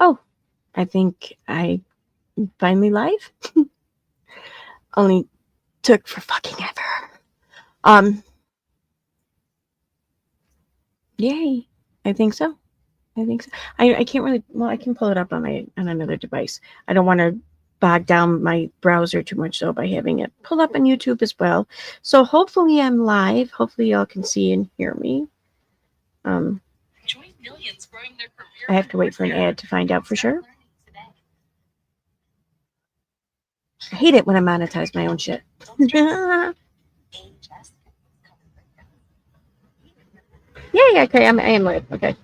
Oh, I think I finally live. Only took for fucking ever. Yay. I think so. I can't really, well, I can pull it up on another device. I don't want to bog down my browser too much though by having it pull up on YouTube as well. So hopefully I'm live. Hopefully y'all can see and hear me. I have to wait for an ad to find out for sure. I hate it when I monetize my own shit. Yay, okay, I am live. Okay.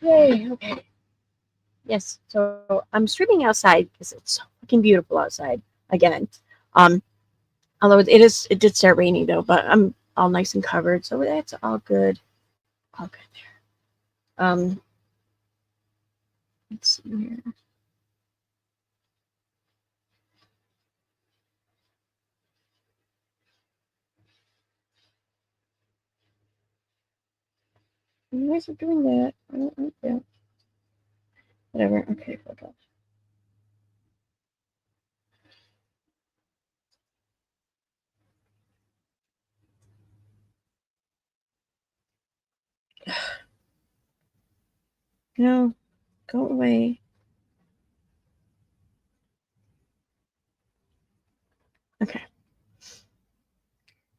Yay, okay. Yes, so I'm streaming outside because it's so fucking beautiful outside again. Although it did start raining though, but I'm all nice and covered, so that's all good. All good there. Let's see here. You guys are doing that. I don't like that. Whatever. Okay, fuck off. No, go away. Okay.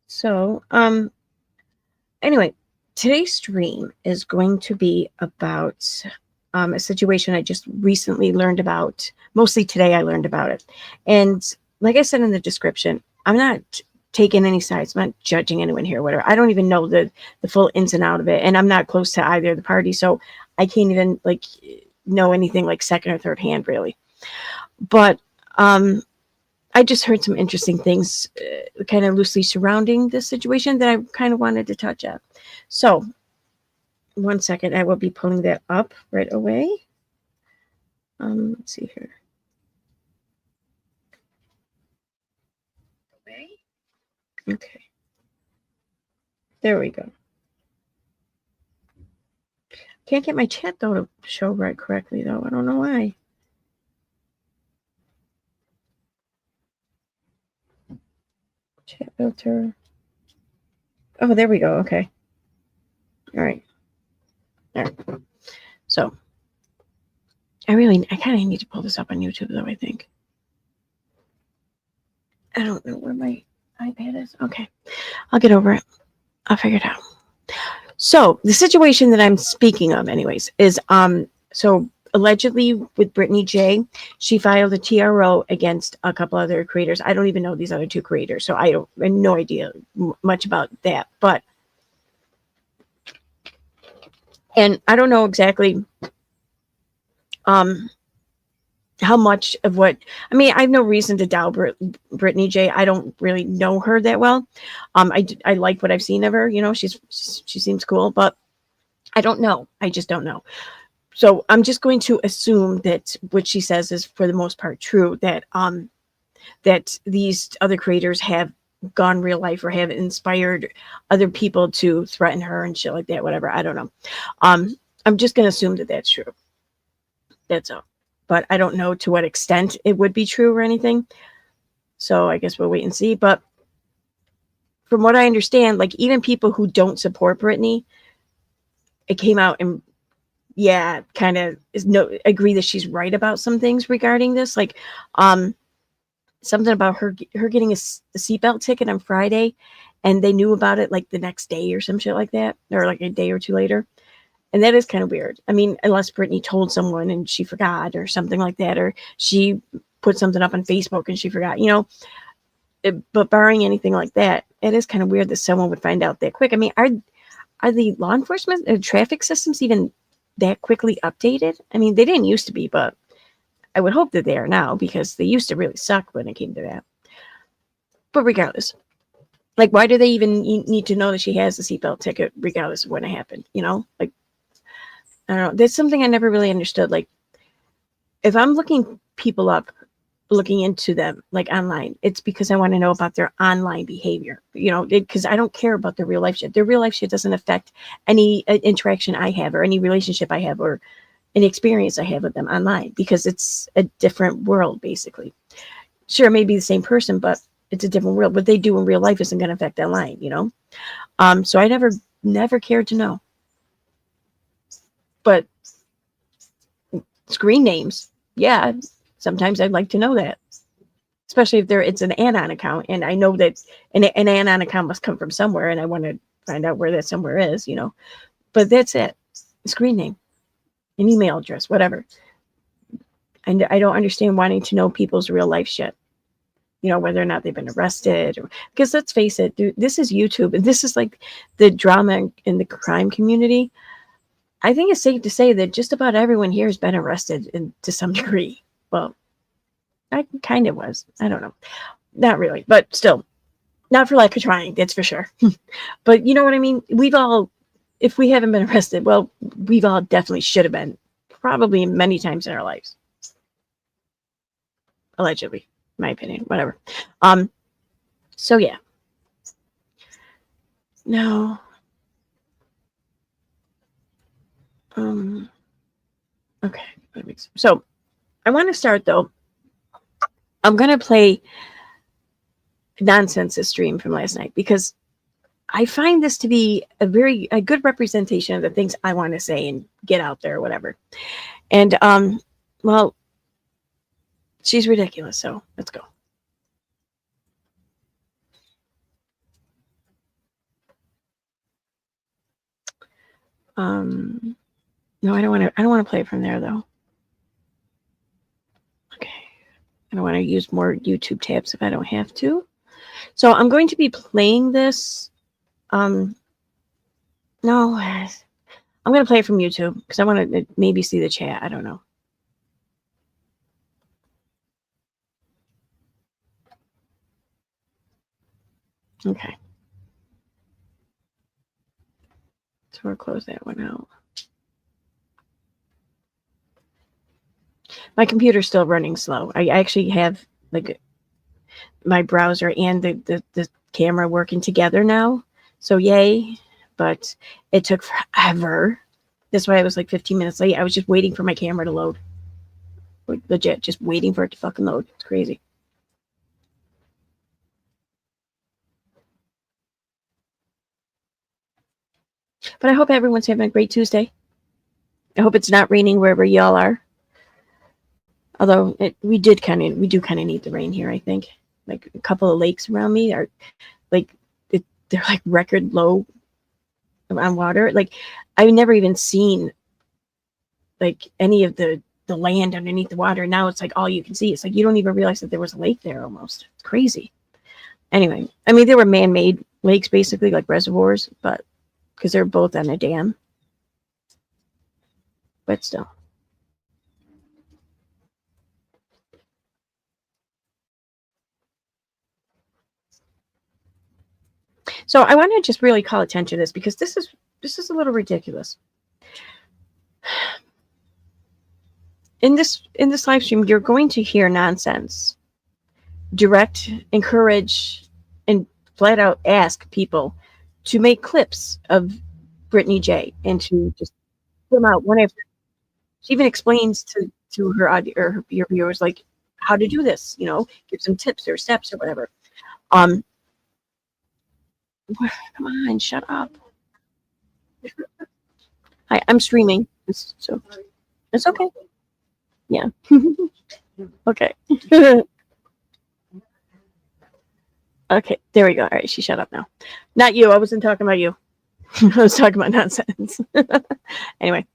So, anyway, today's stream is going to be about a situation I just recently learned about. Mostly today I learned about it. And like I said in the description, I'm not taking any sides. I'm not judging anyone here, whatever. I don't even know the full ins and out of it. And I'm not close to either of the parties. So I can't even like know anything like second or third hand really. But I just heard some interesting things kind of loosely surrounding this situation that I kind of wanted to touch on. So, 1 second, I will be pulling that up right away. Let's see here. Okay. There we go. Can't get my chat though to show right correctly though. I don't know why. Chat filter. Oh, there we go. Okay. All right. So I kind of need to pull this up on YouTube though, I think. I don't know where my iPad is. Okay. I'll get over it. I'll figure it out. So the situation that I'm speaking of anyways is, so allegedly with Brittany J, she filed a TRO against a couple other creators. I don't even know these other two creators, so I have no idea much about that, and I don't know exactly, how much of what, I mean, I have no reason to doubt Brittany J. I don't really know her that well. I like what I've seen of her. You know, she seems cool, but I don't know. I just don't know. So I'm just going to assume that what she says is for the most part true, that that these other creators have gone real life or have inspired other people to threaten her and shit like that, whatever. I don't know. I'm just going to assume that that's true. That's all. But I don't know to what extent it would be true or anything. So I guess we'll wait and see. But from what I understand, like even people who don't support Brittany, it came out and kind of agree that she's right about some things regarding this. Like something about her getting a seatbelt ticket on Friday, and they knew about it like the next day or some shit like that, or like a day or two later. And that is kind of weird. I mean, unless Brittany told someone and she forgot or something like that, or she put something up on Facebook and she forgot, you know. But barring anything like that, it is kind of weird that someone would find out that quick. I mean, are the law enforcement and traffic systems even that quickly updated? I mean, they didn't used to be, but I would hope that they are now, because they used to really suck when it came to that. But regardless, like, why do they even need to know that she has the seatbelt ticket regardless of when it happened? You know, like, I don't know. That's something I never really understood. Like, if I'm looking people up, looking into them like online. It's because I want to know about their online behavior, you know, because I don't care about their real life shit. Their real life shit doesn't affect any interaction I have or any relationship I have or any experience I have with them online, because it's a different world, basically. Sure, it may be the same person, but it's a different world. What they do in real life isn't going to affect online, you know? So I never cared to know. But screen names, yeah, sometimes I'd like to know that. Especially if it's an anon account, and I know that an anon account must come from somewhere, and I want to find out where that somewhere is, you know. But that's it. Screen name, an email address, whatever. And I don't understand wanting to know people's real life shit. You know, whether or not they've been arrested, because let's face it, dude, this is YouTube, and this is like the drama in the crime community. I think it's safe to say that just about everyone here has been arrested to some degree. Well, I kind of was. I don't know. Not really, but still, not for lack of trying, that's for sure. But you know what I mean? We've all, if we haven't been arrested, well, we've all definitely should have been, probably many times in our lives. Allegedly. My opinion, whatever. So yeah. No. Okay. So I want to start though. I'm gonna play Nonsense stream from last night because I find this to be a good representation of the things I want to say and get out there or whatever. And well, she's ridiculous, so let's go. No, I don't want to play it from there though. Okay. I don't want to use more YouTube tabs if I don't have to. So I'm going to be playing this. No, I'm going to play it from YouTube because I want to maybe see the chat. I don't know. Okay. So we'll close that one out. My computer's still running slow. I actually have like my browser and the camera working together now. So yay. But it took forever. That's why I was like 15 minutes late. I was just waiting for my camera to load. Legit, just waiting for it to fucking load. It's crazy. But I hope everyone's having a great Tuesday. I hope it's not raining wherever y'all are. Although we do kind of need the rain here, I think. Like a couple of lakes around me are like they're like record low on water. Like I've never even seen like any of the land underneath the water. Now it's like all you can see. It's like you don't even realize that there was a lake there almost. It's crazy. Anyway, I mean they were man-made lakes basically, like reservoirs, but because they're both on a dam. But still. So I want to just really call attention to this because this is a little ridiculous. In this live stream, you're going to hear nonsense, direct, encourage, and flat out ask people to make clips of Brittany J and to just put them out one after. She even explains to her audience or your viewers like how to do this, you know, give some tips or steps or whatever. Come on, shut up. I'm streaming, so it's okay. Yeah. Okay. Okay, there we go. All right, she shut up now. Not you. I wasn't talking about you. I was talking about nonsense. Anyway.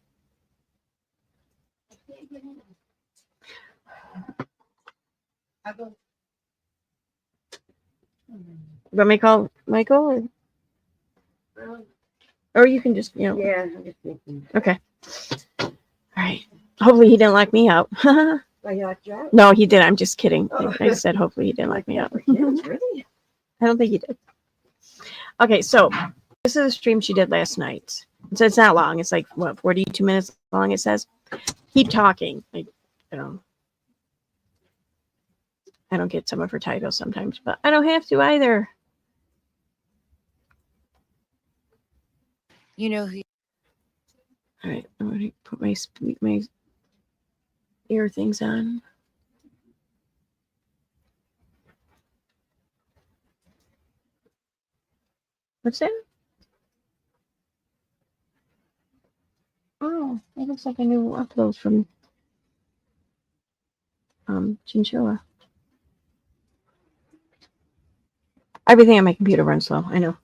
You want me to call Michael? Or you can just, you know. Yeah. Okay. All right. Hopefully he didn't lock me out. No, he did. I'm just kidding. Oh. I said hopefully he didn't lock me out. Really? I don't think he did. Okay, so this is a stream she did last night. So it's not long. It's like, what, 42 minutes long, it says? Keep talking. Like, you know. I don't get some of her titles sometimes, but I don't have to either. You know who? All right, I'm going to put my ear things on. What's that? Oh, that looks like a new upload from Chinchilla. Everything on my computer runs slow. I know.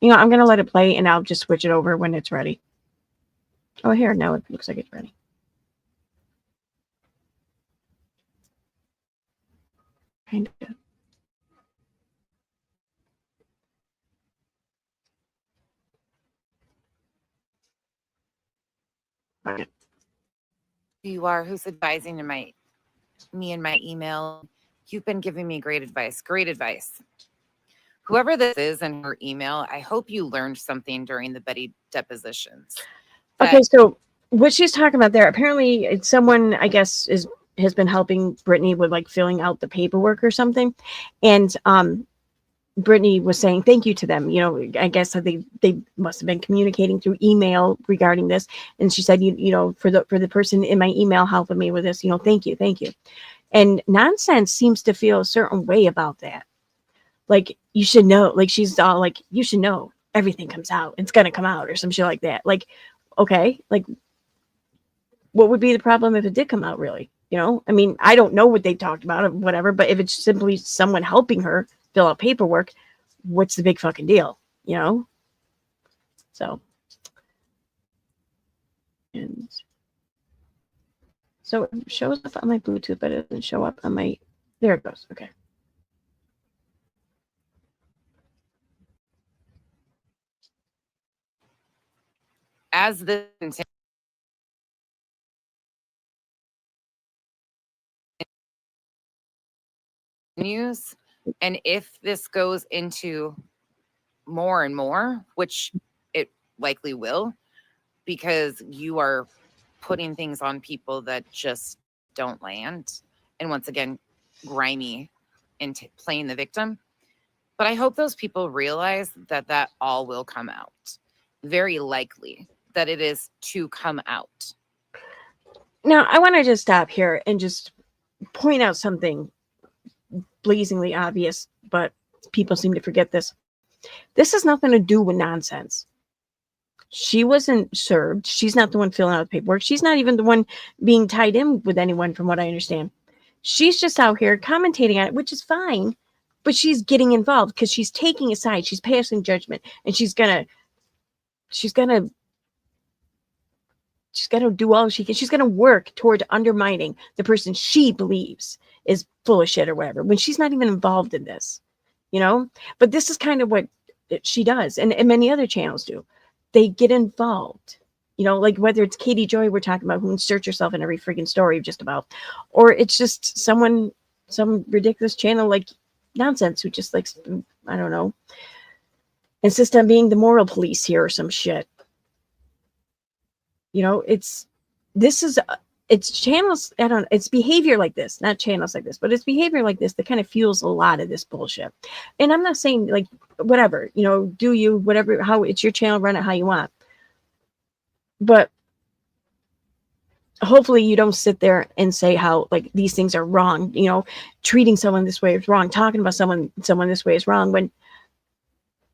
I'm going to let it play, and I'll just switch it over when it's ready. Oh, here, now it looks like it's ready. Kind of. Okay. You are who's advising in me in my email. You've been giving me great advice. Great advice. Whoever this is in her email, I hope you learned something during the Betty depositions. Okay, so what she's talking about there, apparently it's someone, I guess, has been helping Brittany with like filling out the paperwork or something. And Brittany was saying thank you to them. I guess they must have been communicating through email regarding this. And she said, for the person in my email helping me with this, thank you. And Nonsense seems to feel a certain way about that. Like, you should know, like, she's all like, you should know everything comes out. It's going to come out or some shit like that. Like, okay, like, what would be the problem if it did come out, really? I mean, I don't know what they talked about or whatever, but if it's simply someone helping her fill out paperwork, what's the big fucking deal? So, and so it shows up on my Bluetooth, but it doesn't show up on my, there it goes. Okay. As this continues, and if this goes into more and more, which it likely will, because you are putting things on people that just don't land, and once again, grimy into playing the victim. But I hope those people realize that all will come out. Very likely that it is to come out. Now, I want to just stop here and just point out something blazingly obvious, but people seem to forget this. This has nothing to do with Nonsense. She wasn't served. She's not the one filling out the paperwork. She's not even the one being tied in with anyone, from what I understand. She's just out here commentating on it, which is fine, but she's getting involved because she's taking a side. She's passing judgment, and she's gonna do all she can. She's gonna work toward undermining the person she believes is full of shit or whatever, when she's not even involved in this. But this is kind of what she does, and many other channels do. They get involved, like whether it's Katie Joy we're talking about, who inserts herself in every freaking story just about, or it's just some ridiculous channel like Nonsense who just likes, I don't know, insist on being the moral police here or some shit. It's channels, it's behavior like this, not channels like this, but it's behavior like this that kind of fuels a lot of this bullshit. And I'm not saying, like, whatever, do you, whatever, how it's your channel, run it how you want. But hopefully you don't sit there and say how, like, these things are wrong, treating someone this way is wrong, talking about someone this way is wrong, when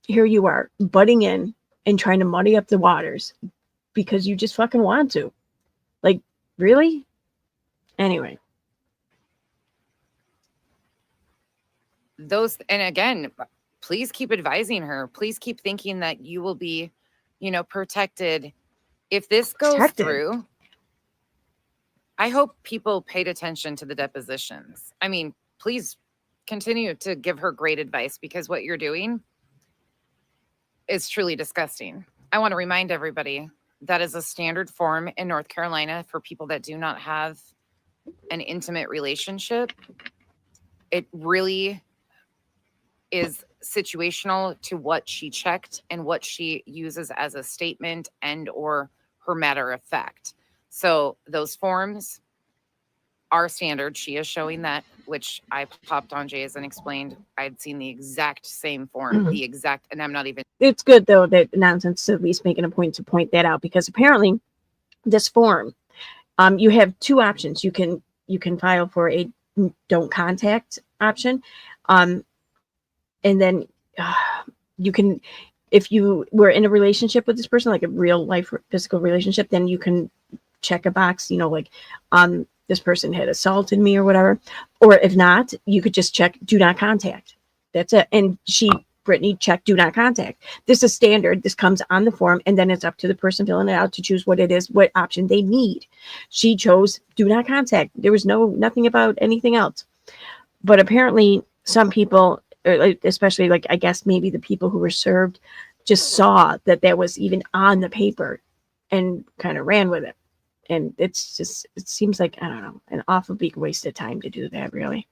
here you are butting in and trying to muddy up the waters because you just fucking want to. Like, really? Anyway. And again, please keep advising her. Please keep thinking that you will be, protected. If this goes through, I hope people paid attention to the depositions. I mean, please continue to give her great advice, because what you're doing is truly disgusting. I want to remind everybody that is a standard form in North Carolina for people that do not have an intimate relationship. It really is situational to what she checked and what she uses as a statement and or her matter of fact. So those forms are standard. She is showing that, which I popped on Jay's and explained. I'd seen the exact same form, the exact, and I'm not even. It's good though that Nonsense is at least making a point to point that out, because apparently this form, you have two options. You can file for a don't contact option, and then you can, if you were in a relationship with this person, like a real life physical relationship, then you can check a box, like this person had assaulted me or whatever. Or if not, you could just check do not contact. That's it. And Brittany checked do not contact. This is standard. This comes on the form, and then it's up to the person filling it out to choose what it is, what option they need. She chose do not contact. There was nothing about anything else. But apparently some people, especially like, I guess maybe the people who were served, just saw that was even on the paper and kind of ran with it. And it's just, it seems like, I don't know, an awful big waste of time to do that, really.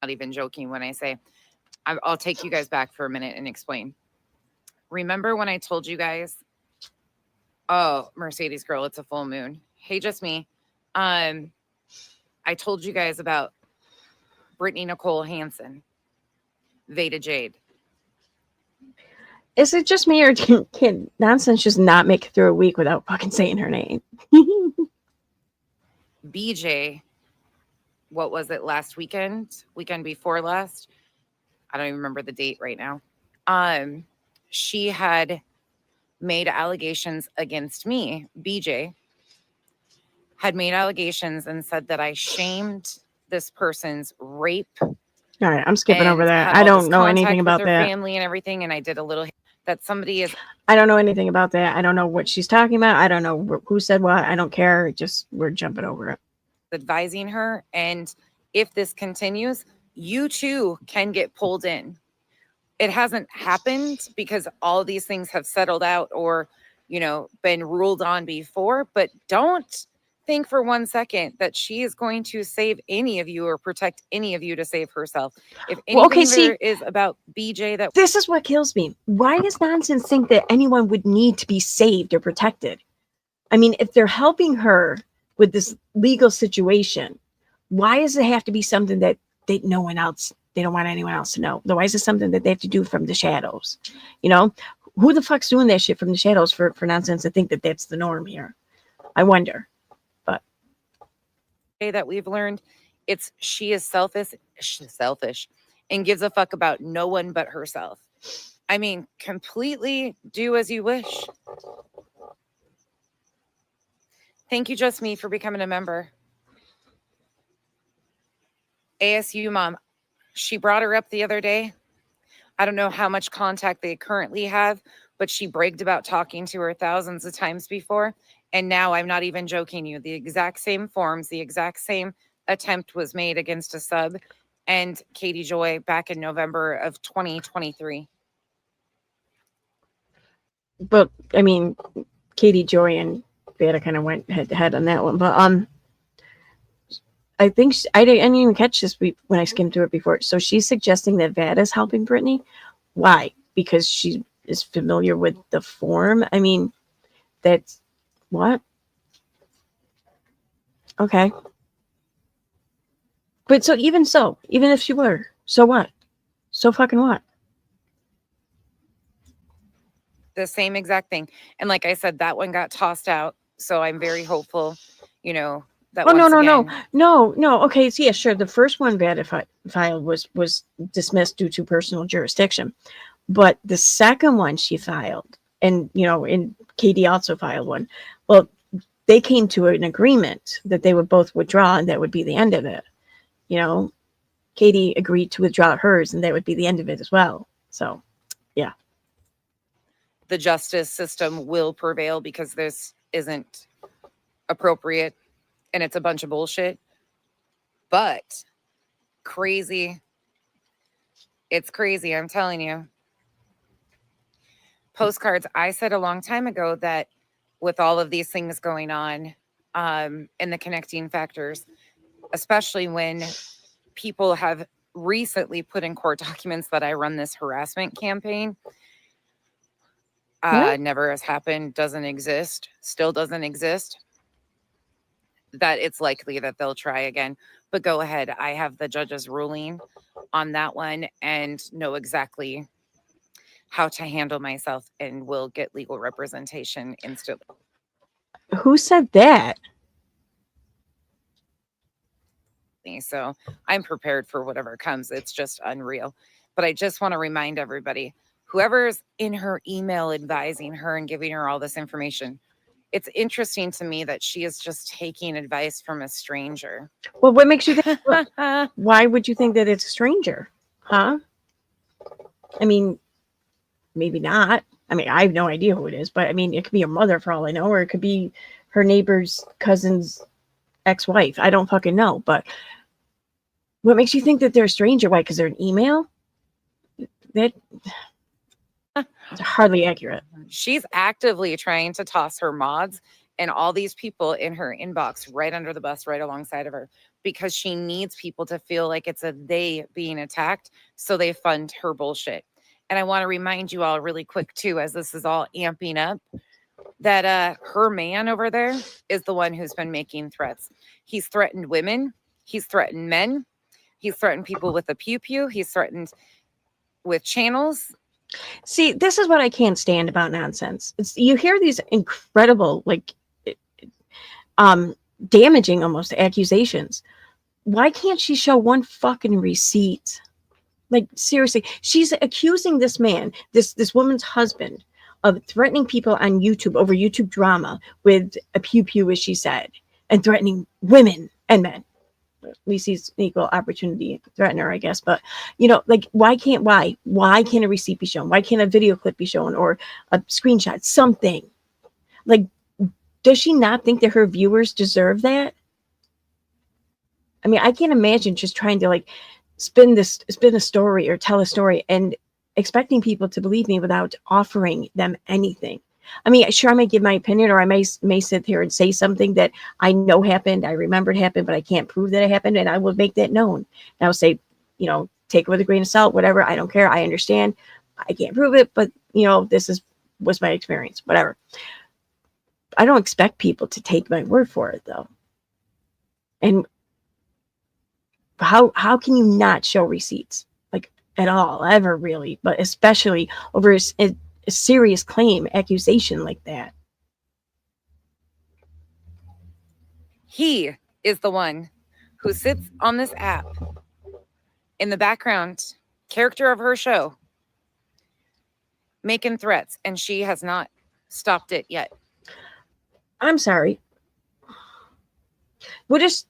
Not even joking when I say, I'll take you guys back for a minute and explain. Remember when I told you guys, oh, Mercedes girl, it's a full moon. Hey, just me. I told you guys about Brittany Nicole Hansen, Veda Jade. Is it just me, or can Nonsense just not make it through a week without fucking saying her name? BJ, what was it, last weekend before last? I don't even remember the date right now. She had made allegations against me. BJ had made allegations and said that I shamed this person's rape. All right, I'm skipping over that. I don't know anything about that. Family and everything, and I did a little that somebody is. I don't know anything about that. I don't know what she's talking about. I don't know who said what. I don't care. Just we're jumping over it. Advising her, and if this continues, you too can get pulled in. It hasn't happened because all these things have settled out or, been ruled on before, but don't think for 1 second that she is going to save any of you or protect any of you to save herself. If anything there is about BJ, that this is what kills me. Why does Nonsense think that anyone would need to be saved or protected? I mean, if they're helping her with this legal situation, why does it have to be something that they don't want anyone else to know? Why is it something that they have to do from the shadows? Who the fuck's doing that shit from the shadows for Nonsense to think that that's the norm here? I wonder. But that we've learned, she is selfish and gives a fuck about no one but herself. I mean, completely do as you wish. Thank you, Just Me, for becoming a member. ASU mom, she brought her up the other day. I don't know how much contact they currently have, but she bragged about talking to her thousands of times before. And now I'm not even joking you. The exact same forms, the exact same attempt was made against a sub and Katie Joy back in November of 2023. But I mean, Katie Joy and Veda kind of went head to head on that one. But I think I didn't even catch this when I skimmed through it before. So she's suggesting that Veda's helping Brittany. Why? Because she is familiar with the form. I mean, that's what? Okay. But even if she were, so what? So fucking what? The same exact thing. And like I said, that one got tossed out. So I'm very hopeful, that no. Okay, so yeah, sure. The first one Veda filed was dismissed due to personal jurisdiction. But the second one she filed, and and Katie also filed one. Well, they came to an agreement that they would both withdraw, and that would be the end of it. Katie agreed to withdraw hers, and that would be the end of it as well. So, yeah. The justice system will prevail because this isn't appropriate and it's a bunch of bullshit. But crazy. It's crazy, I'm telling you. Postcards. I said a long time ago that with all of these things going on, and the connecting factors, especially when people have recently put in court documents that I run this harassment campaign. What? Never has happened, doesn't exist, still doesn't exist. That it's likely that they'll try again. But go ahead. I have the judge's ruling on that one and know exactly how to handle myself and will get legal representation instantly. Who said that? So I'm prepared for whatever comes. It's just unreal. But I just want to remind everybody, whoever's in her email advising her and giving her all this information, it's interesting to me that she is just taking advice from a stranger. Well, what makes you think? Why would you think that it's a stranger? Huh? I mean, maybe not. I mean, I have no idea who it is, but I mean, it could be your mother for all I know, or it could be her neighbor's cousin's ex-wife. I don't fucking know. But what makes you think that they're a stranger? Why? Because they're an email? That's hardly accurate. She's actively trying to toss her mods and all these people in her inbox right under the bus, right alongside of her, because she needs people to feel like it's a they being attacked. So they fund her bullshit. And I want to remind you all really quick too, as this is all amping up, that her man over there is the one who's been making threats. He's threatened women. He's threatened men. He's threatened people with a pew-pew. He's threatened with channels. See, this is what I can't stand about nonsense. You hear these incredible, like, damaging almost accusations. Why can't she show one fucking receipt? Like, seriously, she's accusing this man, this woman's husband, of threatening people on YouTube over YouTube drama with a pew-pew, as she said, and threatening women and men. At least he's an equal opportunity threatener, I guess. But, like, why can't a receipt be shown? Why can't a video clip be shown, or a screenshot, something? Like, does she not think that her viewers deserve that? I mean, I can't imagine just trying to, like, spin a story or tell a story and expecting people to believe me without offering them anything. I mean, sure, I may give my opinion, or I may sit here and say something that I know happened, I remember it happened, but I can't prove that it happened, and I will make that known. And I'll say, take it with a grain of salt, whatever. I don't care. I understand. I can't prove it, but this was my experience, whatever. I don't expect people to take my word for it, though. And how can you not show receipts, like, at all, ever, really, but especially over a serious claim, accusation like that? He is the one who sits on this app in the background, character of her show, making threats, and she has not stopped it yet. I'm sorry. What is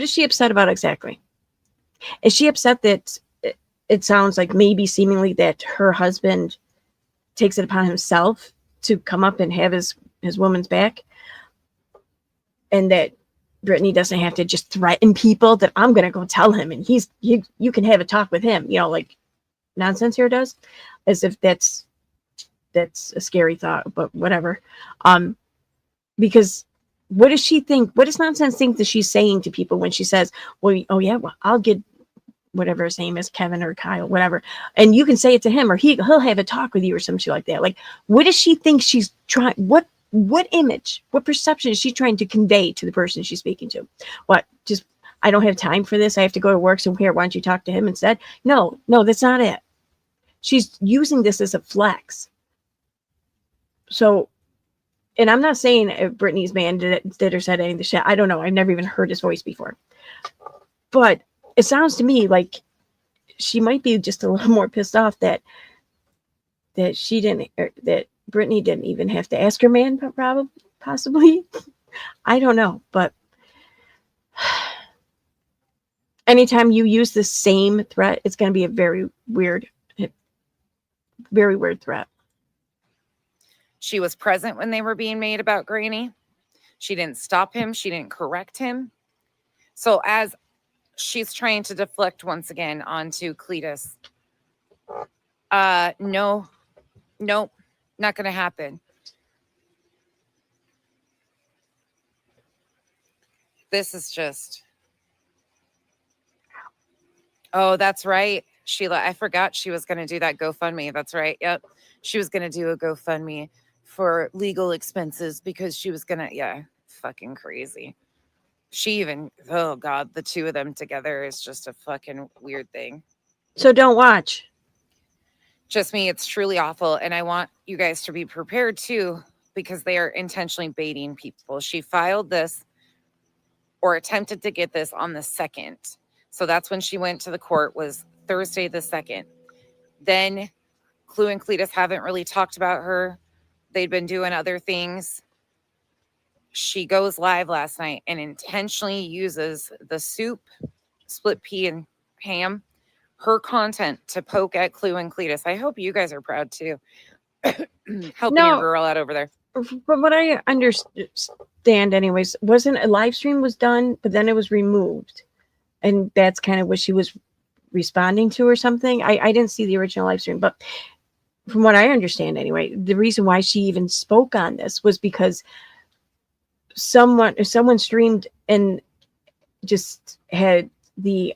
she upset about exactly? Is she upset that it sounds like maybe seemingly that her husband takes it upon himself to come up and have his woman's back, and that Brittany doesn't have to just threaten people that I'm going to go tell him and you can have a talk with him, like nonsense here does, as if that's a scary thought, but whatever. Because what does she think? What does nonsense think that she's saying to people when she says, well, oh yeah, well, I'll get whatever his name is, Kevin or Kyle, whatever, and you can say it to him, or he'll have a talk with you, or some shit like that. Like, what does she think she's trying? What image, what perception is she trying to convey to the person she's speaking to? What, just, I don't have time for this, I have to go to work, so here, why don't you talk to him instead? No, that's not it. She's using this as a flex. So, and I'm not saying Brittany's man did or said any of the shit. I don't know. I've never even heard his voice before. But it sounds to me like she might be just a little more pissed off that Brittany didn't even have to ask her man, probably, possibly. I don't know. But anytime you use the same threat, it's going to be a very weird threat. She was present when they were being made about Granny. She didn't stop him. She didn't correct him. So as she's trying to deflect once again onto Cletus, nope, not going to happen. This is just, Oh, that's right. Sheila, I forgot she was going to do that GoFundMe. That's right. Yep. She was going to do a GoFundMe for legal expenses because she was going to, yeah, fucking crazy. She even, oh God, the two of them together is just a fucking weird thing. So don't watch. Just me, it's truly awful. And I want you guys to be prepared too, because they are intentionally baiting people. She filed this or attempted to get this on the 2nd. So that's when she went to the court, was Thursday the 2nd. Then Clue and Cletus haven't really talked about her. They'd been doing other things. She goes live last night and intentionally uses the soup, split pea and ham, her content to poke at Clue and Cletus. I hope you guys are proud too. Helping your girl out over there. From what I understand, anyways, wasn't a live stream was done, but then it was removed, and that's kind of what she was responding to or something. I didn't see the original live stream, but from what I understand, anyway, the reason why she even spoke on this was because someone streamed and just had the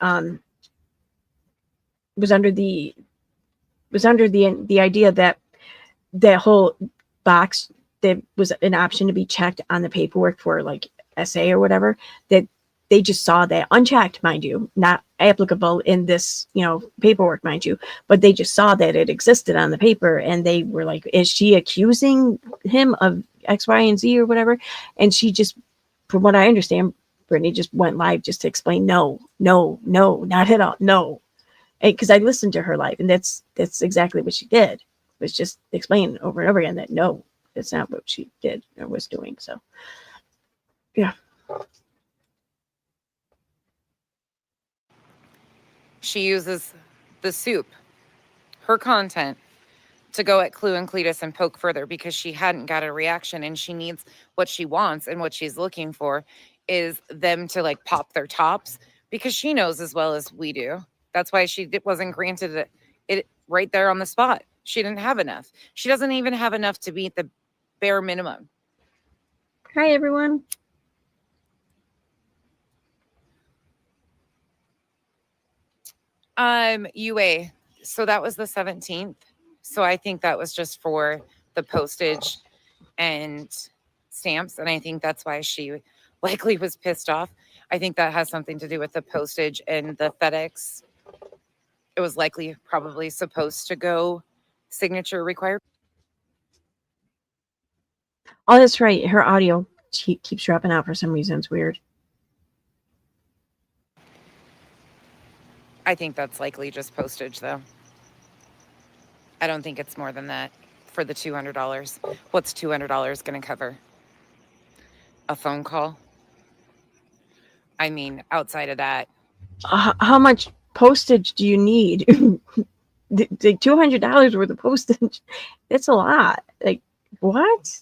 was under the idea that that whole box that was an option to be checked on the paperwork for like SA or whatever, that they just saw that unchecked, mind you, not applicable in this, paperwork, mind you, but they just saw that it existed on the paper and they were like, is she accusing him of X, Y, and Z or whatever? And she just, from what I understand, Brittany just went live just to explain, no, not at all, no. Because I listened to her live, and that's exactly what she did, was just explain over and over again that no, that's not what she did or was doing. So, yeah. She uses the soup, her content, to go at Clue and Cletus and poke further because she hadn't got a reaction, and she needs what she wants, and what she's looking for is them to like pop their tops, because she knows as well as we do. That's why she wasn't granted it right there on the spot. She didn't have enough. She doesn't even have enough to meet the bare minimum. Hi, everyone. UA. So that was the 17th. So I think that was just for the postage and stamps. And I think that's why she likely was pissed off. I think that has something to do with the postage and the FedEx. It was likely probably supposed to go signature required. Oh, that's right. Her audio keeps dropping out for some reason. It's weird. I think that's likely just postage, though. I don't think it's more than that for the $200. What's $200 going to cover? A phone call? I mean, outside of that. How much postage do you need? The $200 worth of postage, that's a lot. Like, what?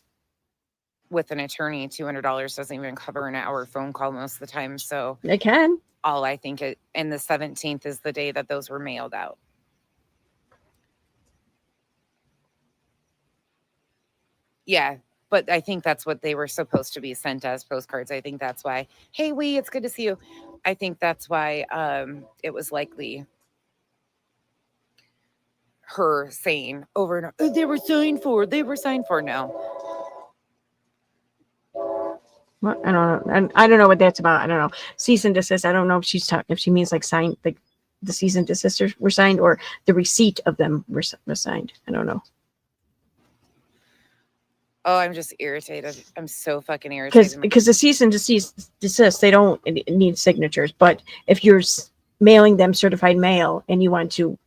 With an attorney, $200 doesn't even cover an hour phone call most of the time. So it can. All I think and the 17th is the day that those were mailed out. Yeah, but I think that's what they were supposed to be sent as postcards. I think that's why, hey, it's good to see you. I think that's why it was likely her saying over and over, they were signed for. No. Well, I don't know. And I don't know what that's about. I don't know. Cease and desist. I don't know if she's talking, if she means like signed, like the cease and desisters were signed, or the receipt of them was signed. I don't know. Oh, I'm just irritated. I'm so fucking irritated. Because the cease and desist, they don't need signatures. But if you're mailing them certified mail and you want to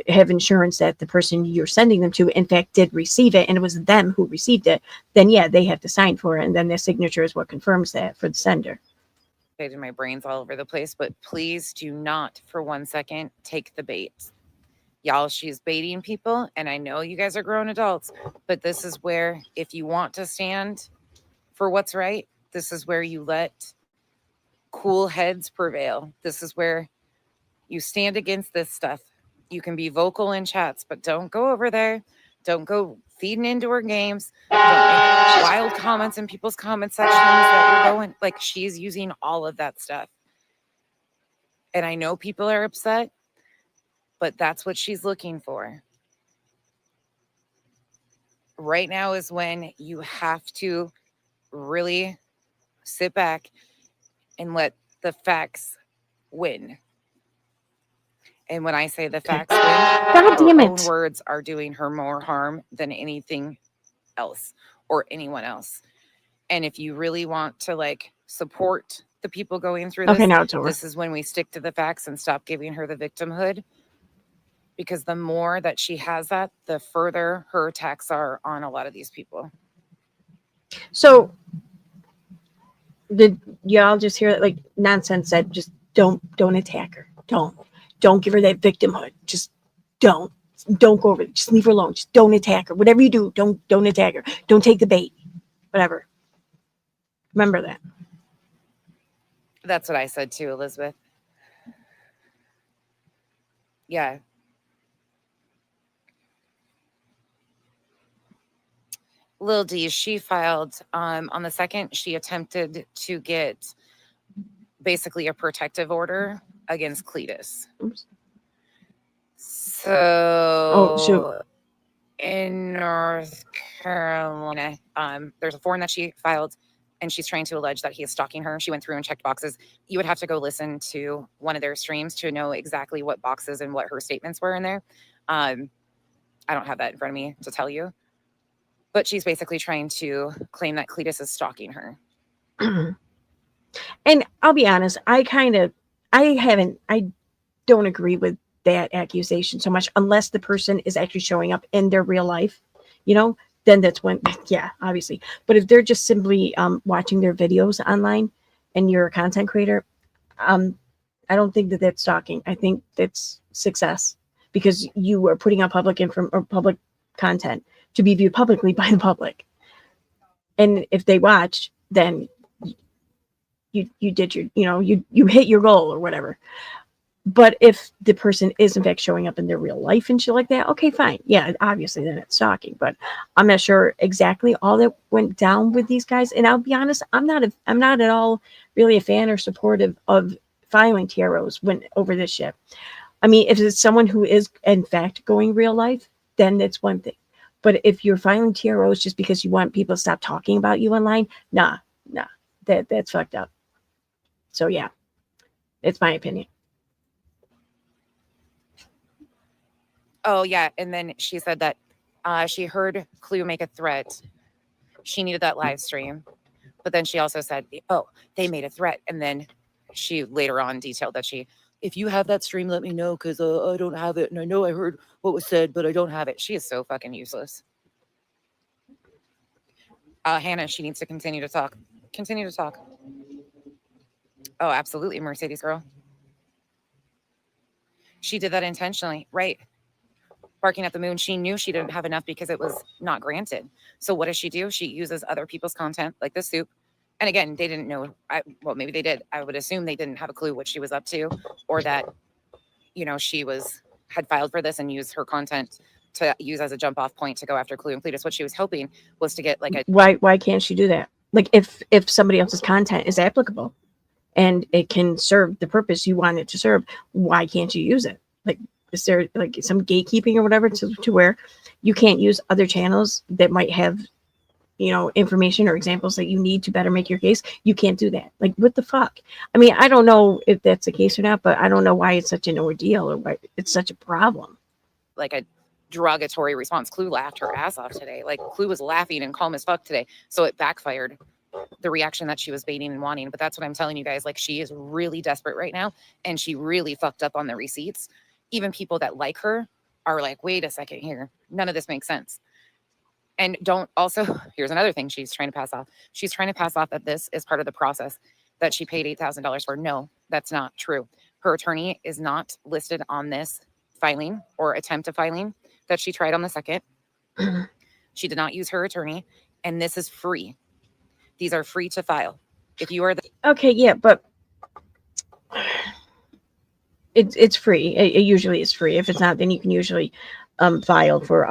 have insurance that the person you're sending them to, in fact, did receive it, and it was them who received it, then yeah, they have to sign for it. And then their signature is what confirms that for the sender. My brain's all over the place, but please do not for 1 second take the bait. Y'all, she's baiting people, and I know you guys are grown adults, but this is where, if you want to stand for what's right, this is where you let cool heads prevail. This is where you stand against this stuff. You can be vocal in chats, but don't go over there. Don't go feeding into her games. Don't make wild comments in people's comment sections that you're going, like, she's using all of that stuff. And I know people are upset. But that's what she's looking for. Right now is when you have to really sit back and let the facts win. And when I say the facts win, God damn her own it. words are doing her more harm than anything else or anyone else. And if you really want to like support the people going through this, Okay, now it's over. this is when we stick to the facts and stop giving her the victimhood. Because the more that she has that, the further her attacks are on a lot of these people. So did y'all just hear that? Like nonsense said, just don't attack her. Don't give her that victimhood. Just don't go over it. Just leave her alone. Just don't attack her. Whatever you do, don't attack her. Don't take the bait. Whatever. Remember that. That's what I said too, Elizabeth. Yeah. Lil D, she filed on the 2nd. She attempted to get basically a protective order against Cletus. Oops. So in North Carolina, there's a form that she filed, and she's trying to allege that he is stalking her. She went through and checked boxes. You would have to go listen to one of their streams to know exactly what boxes and what her statements were in there. I don't have that in front of me to tell you. But she's basically trying to claim that Cletus is stalking her. And I'll be honest, I don't agree with that accusation so much unless the person is actually showing up in their real life, then that's when, yeah, obviously. But if they're just simply watching their videos online and you're a content creator, I don't think that that's stalking. I think that's success because you are putting out public content to be viewed publicly by the public. And if they watch, then you did your, you hit your goal or whatever. But if the person is in fact showing up in their real life and shit like that, okay, fine. Yeah, obviously then it's stalking. But I'm not sure exactly all that went down with these guys. And I'll be honest, I'm not at all really a fan or supportive of filing TROs over this shit. I mean, if it's someone who is in fact going real life, then that's one thing. But if you're filing TROs just because you want people to stop talking about you online, nah, that's fucked up. So yeah, it's my opinion. Oh, yeah. And then she said that she heard Clue make a threat. She needed that live stream. But then she also said, oh, they made a threat. And then she later on detailed that if you have that stream, let me know because I don't have it. And I know I heard what was said, but I don't have it. She is so fucking useless. Hannah, she needs to continue to talk. Continue to talk. Oh, absolutely, Mercedes girl. She did that intentionally, right? Barking at the moon. She knew she didn't have enough because it was not granted. So what does she do? She uses other people's content like the soup. And again, they didn't know. Well, maybe they did. I would assume they didn't have a clue what she was up to or that, she had filed for this and used her content to use as a jump off point to go after Clue and Cletus. What she was hoping was to get like a... Why can't she do that? Like if somebody else's content is applicable and it can serve the purpose you want it to serve, why can't you use it? Like, is there like some gatekeeping or whatever to where you can't use other channels that might have, information or examples that you need to better make your case? You can't do that. Like, what the fuck? I mean, I don't know if that's the case or not, but I don't know why it's such an ordeal or why it's such a problem. Like a derogatory response. Clue laughed her ass off today. Like Clue was laughing and calm as fuck today. So it backfired, the reaction that she was baiting and wanting. But that's what I'm telling you guys. Like, she is really desperate right now. And she really fucked up on the receipts. Even people that like her are like, wait a second here. None of this makes sense. And here's another thing she's trying to pass off. She's trying to pass off that this is part of the process that she paid $8,000 for. No, that's not true. Her attorney is not listed on this filing or attempt of filing that she tried on the 2nd. She did not use her attorney. And this is free. These are free to file. If you are okay, yeah, but it's free. It usually is free. If it's not, then you can usually file for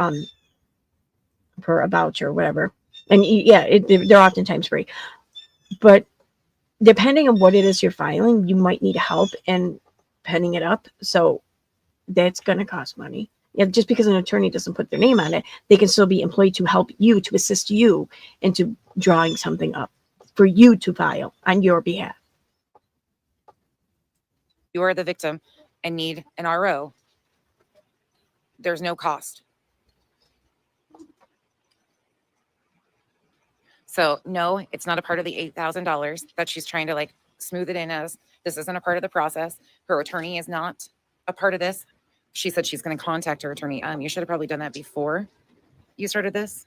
a voucher or whatever. And they're oftentimes free. But depending on what it is you're filing, you might need help in penning it up. So that's going to cost money. Yeah, just because an attorney doesn't put their name on it, they can still be employed to help you, to assist you into drawing something up for you to file on your behalf. You are the victim and need an RO. There's no cost. So no, it's not a part of the $8,000 that she's trying to like smooth it in as. This isn't a part of the process. Her attorney is not a part of this. She said she's going to contact her attorney. You should have probably done that before you started this.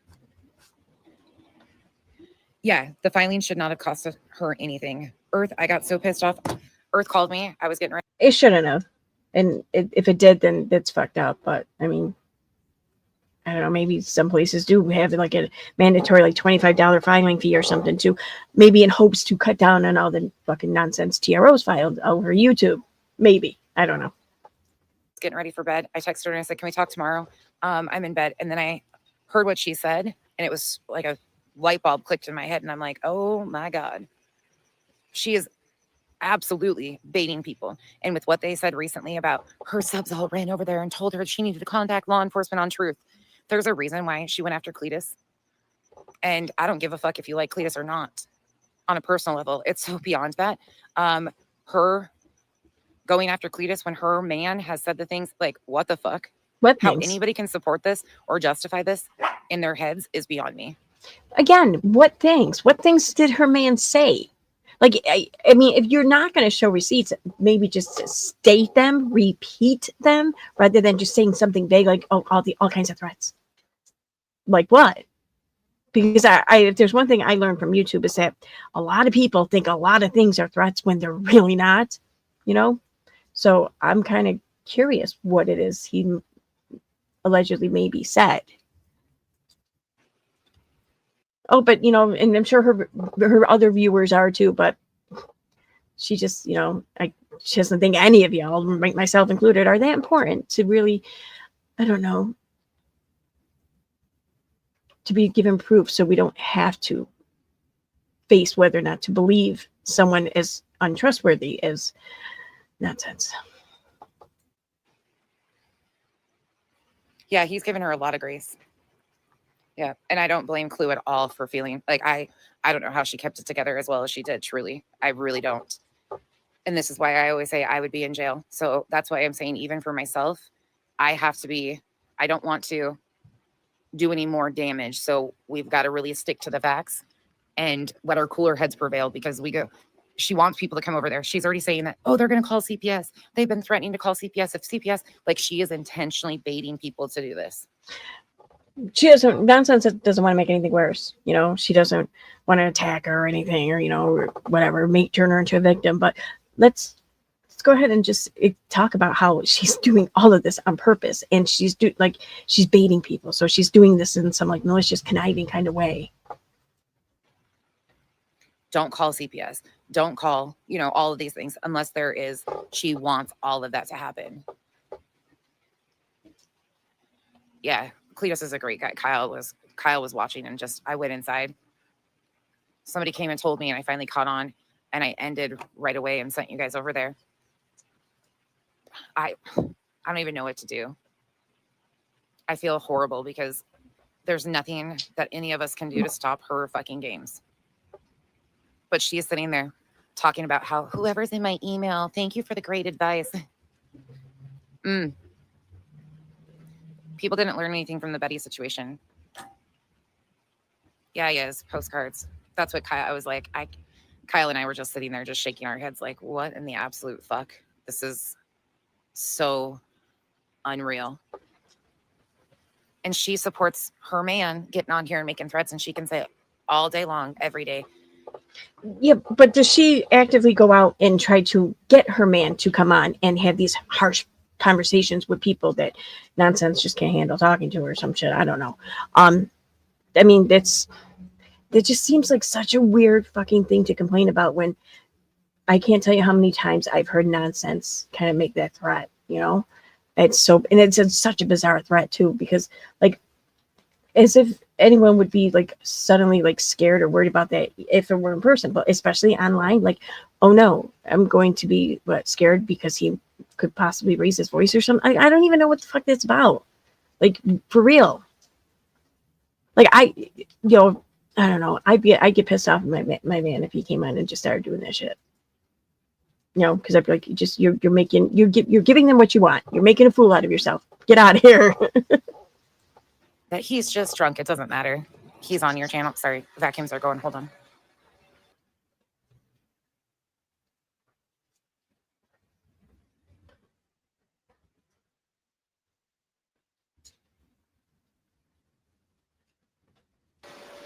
Yeah, the filing should not have cost her anything. Earth, I got so pissed off. Earth called me. I was getting ready. It shouldn't have. And if it did, then that's fucked up. But I mean, I don't know, maybe some places do have like a mandatory like $25 filing fee or something too, maybe in hopes to cut down on all the fucking nonsense TROs filed over YouTube. Maybe. I don't know. Getting ready for bed. I texted her and I said, can we talk tomorrow? I'm in bed. And then I heard what she said, and it was like a light bulb clicked in my head. And I'm like, oh my God. She is absolutely baiting people. And with what they said recently about her subs all ran over there and told her she needed to contact law enforcement on truth. There's a reason why she went after Cletus. And I don't give a fuck if you like Cletus or not on a personal level. It's so beyond that. Her going after Cletus when her man has said the things like, what the fuck? What How things? anybody can support this or justify this in their heads is beyond me. Again, what things? What things did her man say? Like, I mean, if you're not going to show receipts, maybe just state them, repeat them, rather than just saying something vague like, oh, all kinds of threats. Like what? Because if there's one thing I learned from YouTube is that a lot of people think a lot of things are threats when they're really not, you know? So I'm kind of curious what it is he allegedly maybe said. Oh, but you know, and I'm sure her other viewers are too, but she just, you know, she doesn't think any of y'all, myself included, are that important to really, I don't know, to be given proof so we don't have to face whether or not to believe someone as untrustworthy as nonsense. Yeah, he's given her a lot of grace. Yeah, and I don't blame Clue at all for feeling like I don't know how she kept it together as well as she did, truly. I really don't. And this is why I always say I would be in jail. So that's why I'm saying even for myself, I don't want to do any more damage. So we've got to really stick to the facts and let our cooler heads prevail, because she wants people to come over there. She's already saying that, oh, they're going to call CPS. They've been threatening to call CPS. If CPS, like, she is intentionally baiting people to do this. She doesn't want to make anything worse. You know, she doesn't want to attack her or anything, or, you know, or whatever, turn her into a victim. But let's go ahead and just talk about how she's doing all of this on purpose, and she's baiting people. So she's doing this in some like malicious, conniving kind of way. Don't call CPS. Don't call, you know, all of these things unless she wants all of that to happen. Yeah, Cletus is a great guy. Kyle was watching, and I went inside. Somebody came and told me, and I finally caught on, and I ended right away and sent you guys over there. I don't even know what to do. I feel horrible because there's nothing that any of us can do to stop her fucking games. But she is sitting there talking about how whoever's in my email, thank you for the great advice. People didn't learn anything from the Betty situation. Yeah, yes, postcards. That's what Kyle and I were just sitting there just shaking our heads like, what in the absolute fuck? This is so unreal. And she supports her man getting on here and making threats, and she can say it all day long, every day. Yeah, but does she actively go out and try to get her man to come on and have these harsh conversations with people that nonsense just can't handle talking to, or some shit? I don't know. I mean, that just seems like such a weird fucking thing to complain about, when I can't tell you how many times I've heard nonsense kind of make that threat, you know? It's such a bizarre threat too, because like, as if anyone would be like suddenly like scared or worried about that if it were in person, but especially online, like, oh no, I'm going to be scared because he could possibly raise his voice or something. I don't even know what the fuck that's about. Like, for real. Like, I don't know. I'd get pissed off at my man if he came on and just started doing that shit. Because I'd be like, you're giving them what you want. You're making a fool out of yourself. Get out of here. That he's just drunk. It doesn't matter. He's on your channel. Sorry, vacuums are going. Hold on.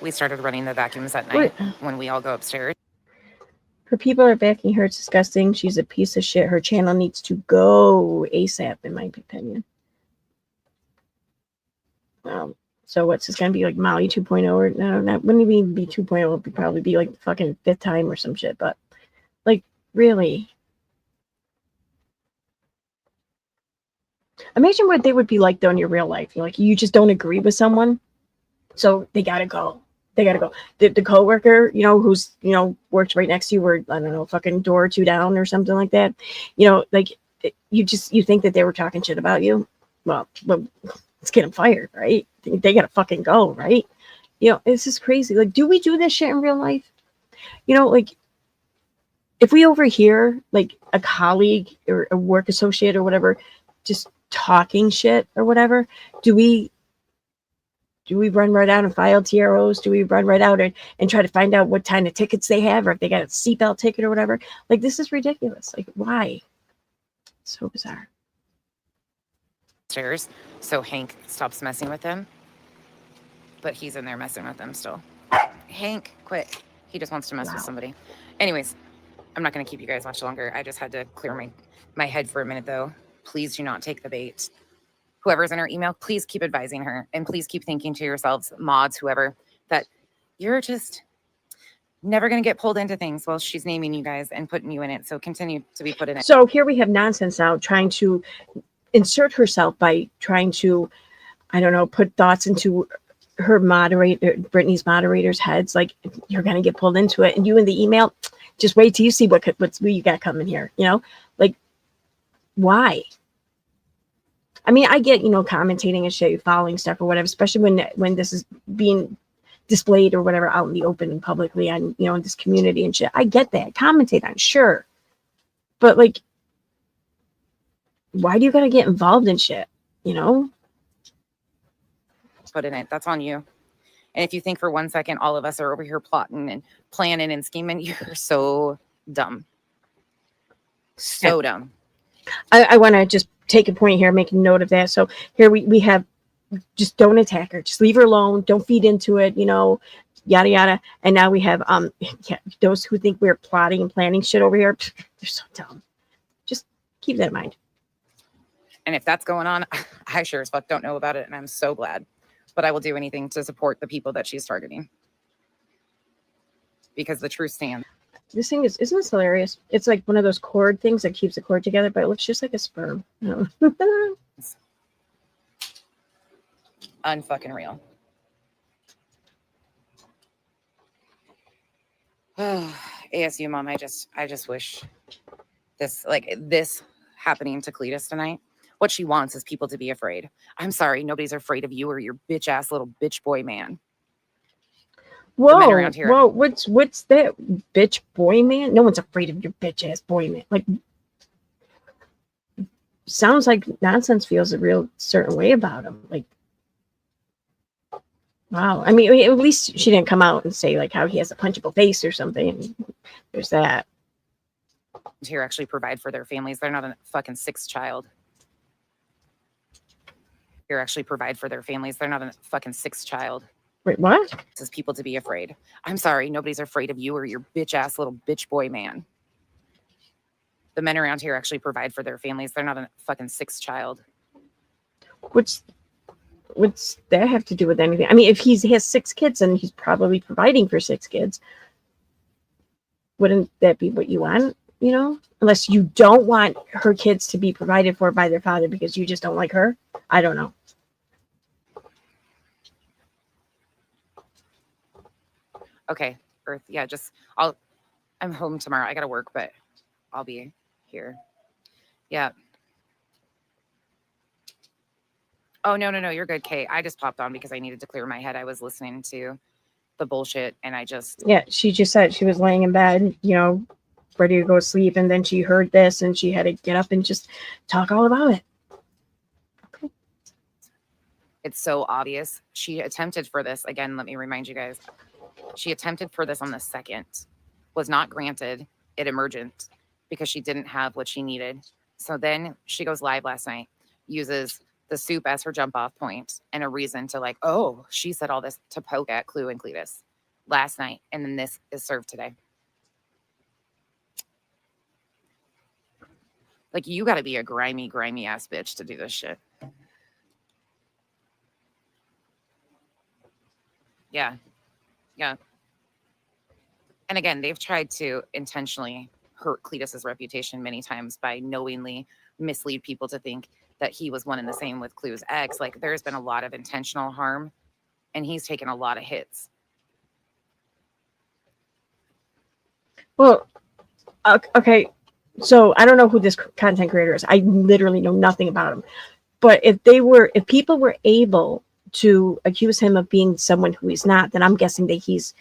We started running the vacuums at night when we all go upstairs. Her people are backing her. It's disgusting. She's a piece of shit. Her channel needs to go ASAP, in my opinion. So what's this going to be, like Molly 2.0? Or no, not wouldn't even be 2.0. It would probably be like the fucking 5th time or some shit. But like, really, imagine what they would be like though in your real life. You just don't agree with someone, so they gotta go. The coworker, who's works right next to you, or I don't know, fucking door or two down or something like that. Like you think that they were talking shit about you. Well, let's get them fired, right? They gotta fucking go, right? It's just crazy. Like, do we do this shit in real life? Like, if we overhear like a colleague or a work associate or whatever just talking shit or whatever, do we run right out and file TROs? Do we run right out and try to find out what kind of tickets they have, or if they got a seatbelt ticket or whatever? Like, this is ridiculous. Like, why? So bizarre. Stairs, so Hank stops messing with them, but he's in there messing with them still. Hank, quit. He just wants to mess with somebody. Anyways, I'm not going to keep you guys much longer. I just had to clear my head for a minute, though. Please do not take the bait. Whoever's in her email, please keep advising her, and please keep thinking to yourselves, mods, whoever, that you're just never going to get pulled into things while she's naming you guys and putting you in it. So continue to be put in it. So here we have nonsense now trying to insert herself by trying to, I don't know, put thoughts into her Brittany's moderators' heads. Like, you're going to get pulled into it. And you in the email, just wait till you see what you got coming here. Like, why? I mean, I get, commentating and shit, following stuff or whatever, especially when this is being displayed or whatever out in the open and publicly on, in this community and shit. I get that. Commentate on, sure. But like, why do you got to get involved in shit? Put in it. That's on you. And if you think for 1 second all of us are over here plotting and planning and scheming, you're so dumb. So dumb. I want to just take a point here, make a note of that. So here we have, just don't attack her. Just leave her alone. Don't feed into it, yada, yada. And now we have those who think we're plotting and planning shit over here. They're so dumb. Just keep that in mind. And if that's going on, I sure as fuck don't know about it. And I'm so glad. But I will do anything to support the people that she's targeting. Because the truth stands. This thing isn't this hilarious? It's like one of those cord things that keeps the cord together, but it looks just like a sperm. Unfucking real. ASU mom, I just wish this happening to Cletus tonight. What she wants is people to be afraid. I'm sorry, nobody's afraid of you or your bitch ass little bitch boy man. Whoa, what's that, bitch boy man? No one's afraid of your bitch ass boy man. Like, sounds like nonsense feels a real certain way about him. Like, wow. I mean, at least she didn't come out and say like how he has a punchable face or something. There's that. Here actually provide for their families. They're not a fucking sixth child. Here actually provide for their families. They're not a fucking sixth child. Wait, what? It says people to be afraid. I'm sorry, nobody's afraid of you or your bitch ass little bitch boy man. The men around here actually provide for their families. They're not a fucking sixth child. What's that have to do with anything? I mean, if he has 6 kids and he's probably providing for 6 kids, wouldn't that be what you want? Unless you don't want her kids to be provided for by their father because you just don't like her. I don't know. Okay, Earth. Yeah, I'm home tomorrow. I gotta work, but I'll be here. Yeah. Oh, no, you're good, Kate. I just popped on because I needed to clear my head. I was listening to the bullshit and I just... Yeah, she just said she was laying in bed, ready to go to sleep, and then she heard this and she had to get up and just talk all about it. Okay. It's so obvious. She attempted for this. Again, let me remind you guys. She attempted for this on the 2nd, was not granted it emergent because she didn't have what she needed. So then she goes live last night, uses the soup as her jump off point and a reason to like, oh, she said all this to poke at Clue and Cletus last night. And then this is served today. Like, you got to be a grimy ass bitch to do this shit. Yeah. Yeah. And again, they've tried to intentionally hurt Cletus's reputation many times by knowingly mislead people to think that he was one and the same with Clue's ex. Like, there's been a lot of intentional harm, and he's taken a lot of hits. Well, okay. So I don't know who this content creator is. I literally know nothing about him. But if people were able to accuse him of being someone who he's not, then I'm guessing that he's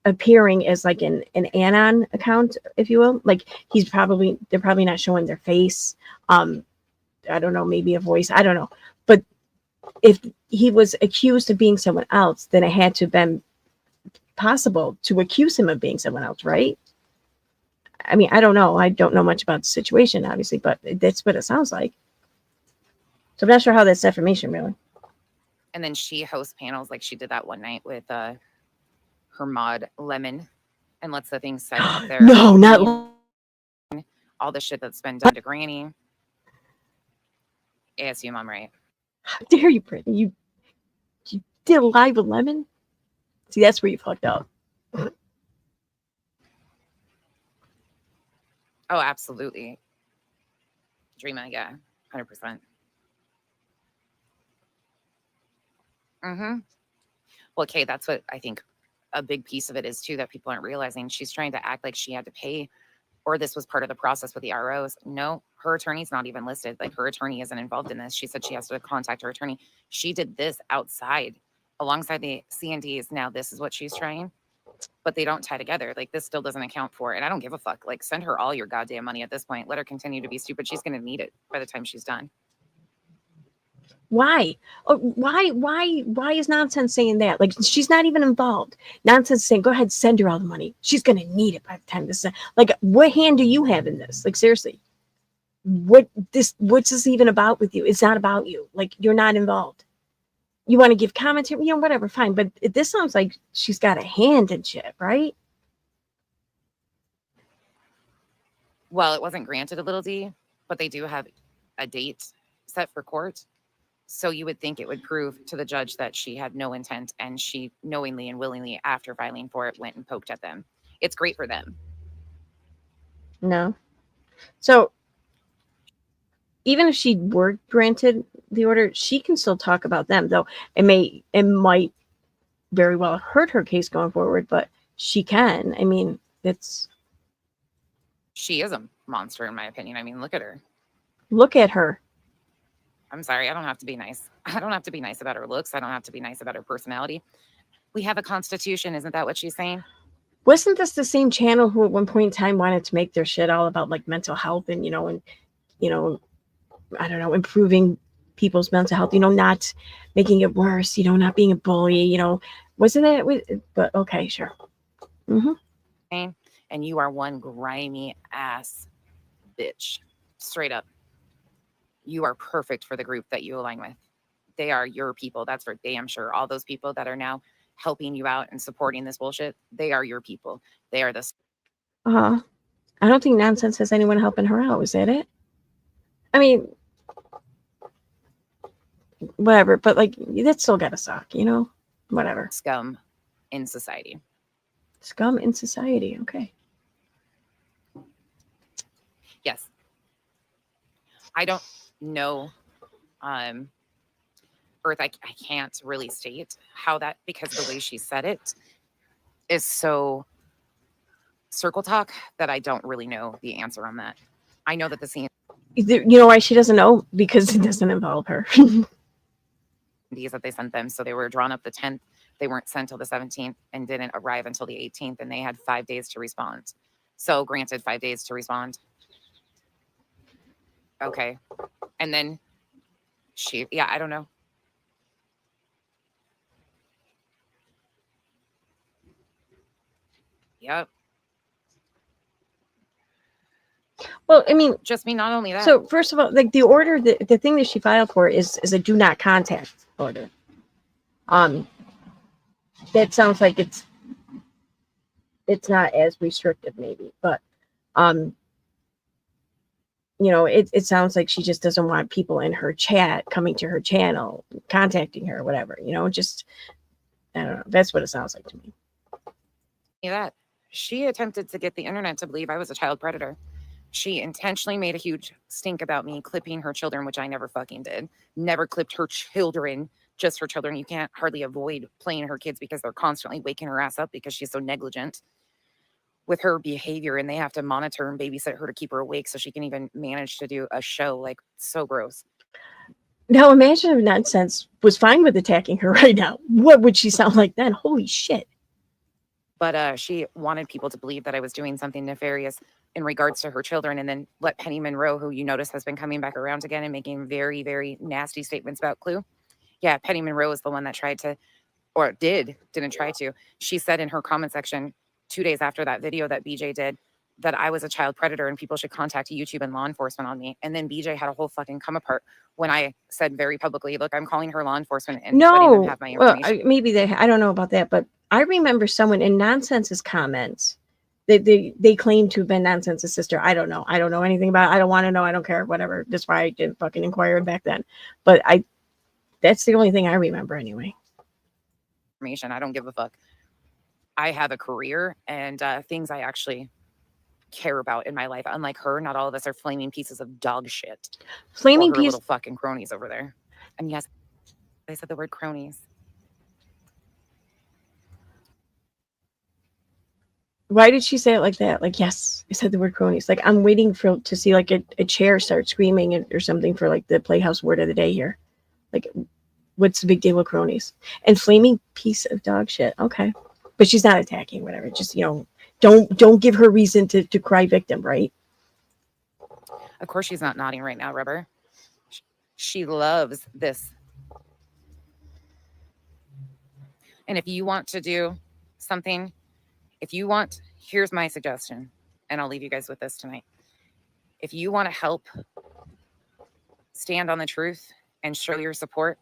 appearing as like an anon account, if you will. Like, they're probably not showing their face. I don't know, maybe a voice. I don't know. But if he was accused of being someone else, then it had to have been possible to accuse him of being someone else, right? I mean, I don't know. I don't know much about the situation, obviously, but that's what it sounds like. So I'm not sure how that's defamation, really. And then she hosts panels like she did that one night with her mod Lemon and lets the things set up there. No, not all the shit that's been done to Granny. ASU mom, right? How dare you, Brittany? You did a live with Lemon? See, that's where you fucked up. Oh, absolutely. Dreama, yeah, 100%. Well, okay, that's what I think a big piece of it is too, that people aren't realizing. She's trying to act like she had to pay, or this was part of the process with the ROs. No, her attorney's not even listed. Like, her attorney isn't involved in this. She said she has to contact her attorney. She did this outside alongside the C&Ds. Now this is what she's trying, but they don't tie together. Like, this still doesn't account for it. And I don't give a fuck. Like, send her all your goddamn money at this point. Let her continue to be stupid. She's going to need it by the time she's done. Why? Oh, why is Nonsense saying that? Like, she's not even involved. Nonsense saying, go ahead, send her all the money. She's going to need it by the time this is... Like, what hand do you have in this? Like, seriously. What's this even about with you? It's not about you. Like, you're not involved. You want to give commentary, whatever, fine. But this sounds like she's got a hand in shit, right? Well, it wasn't granted a little D, but they do have a date set for court. So you would think it would prove to the judge that she had no intent, and she knowingly and willingly, after filing for it, went and poked at them. It's great for them. No. So even if she were granted the order, she can still talk about them, though it might very well hurt her case going forward, but she can. I mean, she is a monster, in my opinion. I mean, look at her. Look at her. I'm sorry, I don't have to be nice. I don't have to be nice about her looks. I don't have to be nice about her personality. We have a constitution. Isn't that what she's saying? Wasn't this the same channel who at one point in time wanted to make their shit all about like mental health and, I don't know, improving people's mental health, not making it worse, not being a bully, wasn't it? But okay, sure. And you are one grimy ass bitch. Straight up. You are perfect for the group that you align with. They are your people. That's for damn sure. All those people that are now helping you out and supporting this bullshit, they are your people. They are this. I don't think Nonsense has anyone helping her out. Is that it? I mean, whatever, but like, that's still gotta suck, whatever. Scum in society. Scum in society. Okay. Yes. I don't know. Earth, I can't really state how that, because the way she said it is so circle talk that I don't really know the answer on that. I know that the scene. You know why she doesn't know? Because it doesn't involve her. that they sent them. So they were drawn up the 10th. They weren't sent till the 17th and didn't arrive until the 18th. And they had 5 days to respond. So granted 5 days to respond. Okay. And then I don't know. Yep. Well, I mean, just me. Not only that. So first of all, like the order, the thing that she filed for is a do not contact order. That sounds like it's not as restrictive, maybe, but it sounds like she just doesn't want people in her chat coming to her channel, contacting her, whatever. Just I don't know. That's what it sounds like to me. That she attempted to get the internet to believe I was a child predator. She intentionally made a huge stink about me clipping her children, which I never fucking did. Never clipped her children, just her children. You can't hardly avoid playing her kids because they're constantly waking her ass up because she's so negligent with her behavior, and they have to monitor and babysit her to keep her awake so she can even manage to do a show. Like, so gross. Now imagine if Nonsense was fine with attacking her right now. What would she sound like then? Holy shit. But she wanted people to believe that I was doing something nefarious in regards to her children, and then let Penny Monroe, who you notice has been coming back around again and making very, very nasty statements about Clue. Yeah, Penny Monroe is the one that tried to, or didn't try to. She said in her comment section 2 days after that video that BJ did that I was a child predator and people should contact YouTube and law enforcement on me. And then BJ had a whole fucking come apart when I said very publicly, look, I'm calling her law enforcement and letting them have my information. Well, I don't know about that, but I remember someone in Nonsense's comments. They claim to have been Nonsense's sister. I don't know. I don't know anything about it. I don't want to know. I don't care. Whatever. That's why I didn't fucking inquire back then. But that's the only thing I remember anyway. I don't give a fuck. I have a career and things I actually care about in my life. Unlike her, not all of us are flaming pieces of dog shit. Flaming little fucking cronies over there. And yes, I said the word cronies. Why did she say it like that? Like, yes, I said the word cronies. Like, I'm waiting to see like a chair start screaming or something for like the Playhouse word of the day here. Like, what's the big deal with cronies? And flaming piece of dog shit. Okay. But she's not attacking, whatever. Just, don't give her reason to cry victim, right? Of course she's not nodding right now, Rubber. She loves this. And if you want to do something, here's my suggestion, and I'll leave you guys with this tonight. If you want to help stand on the truth and show your support,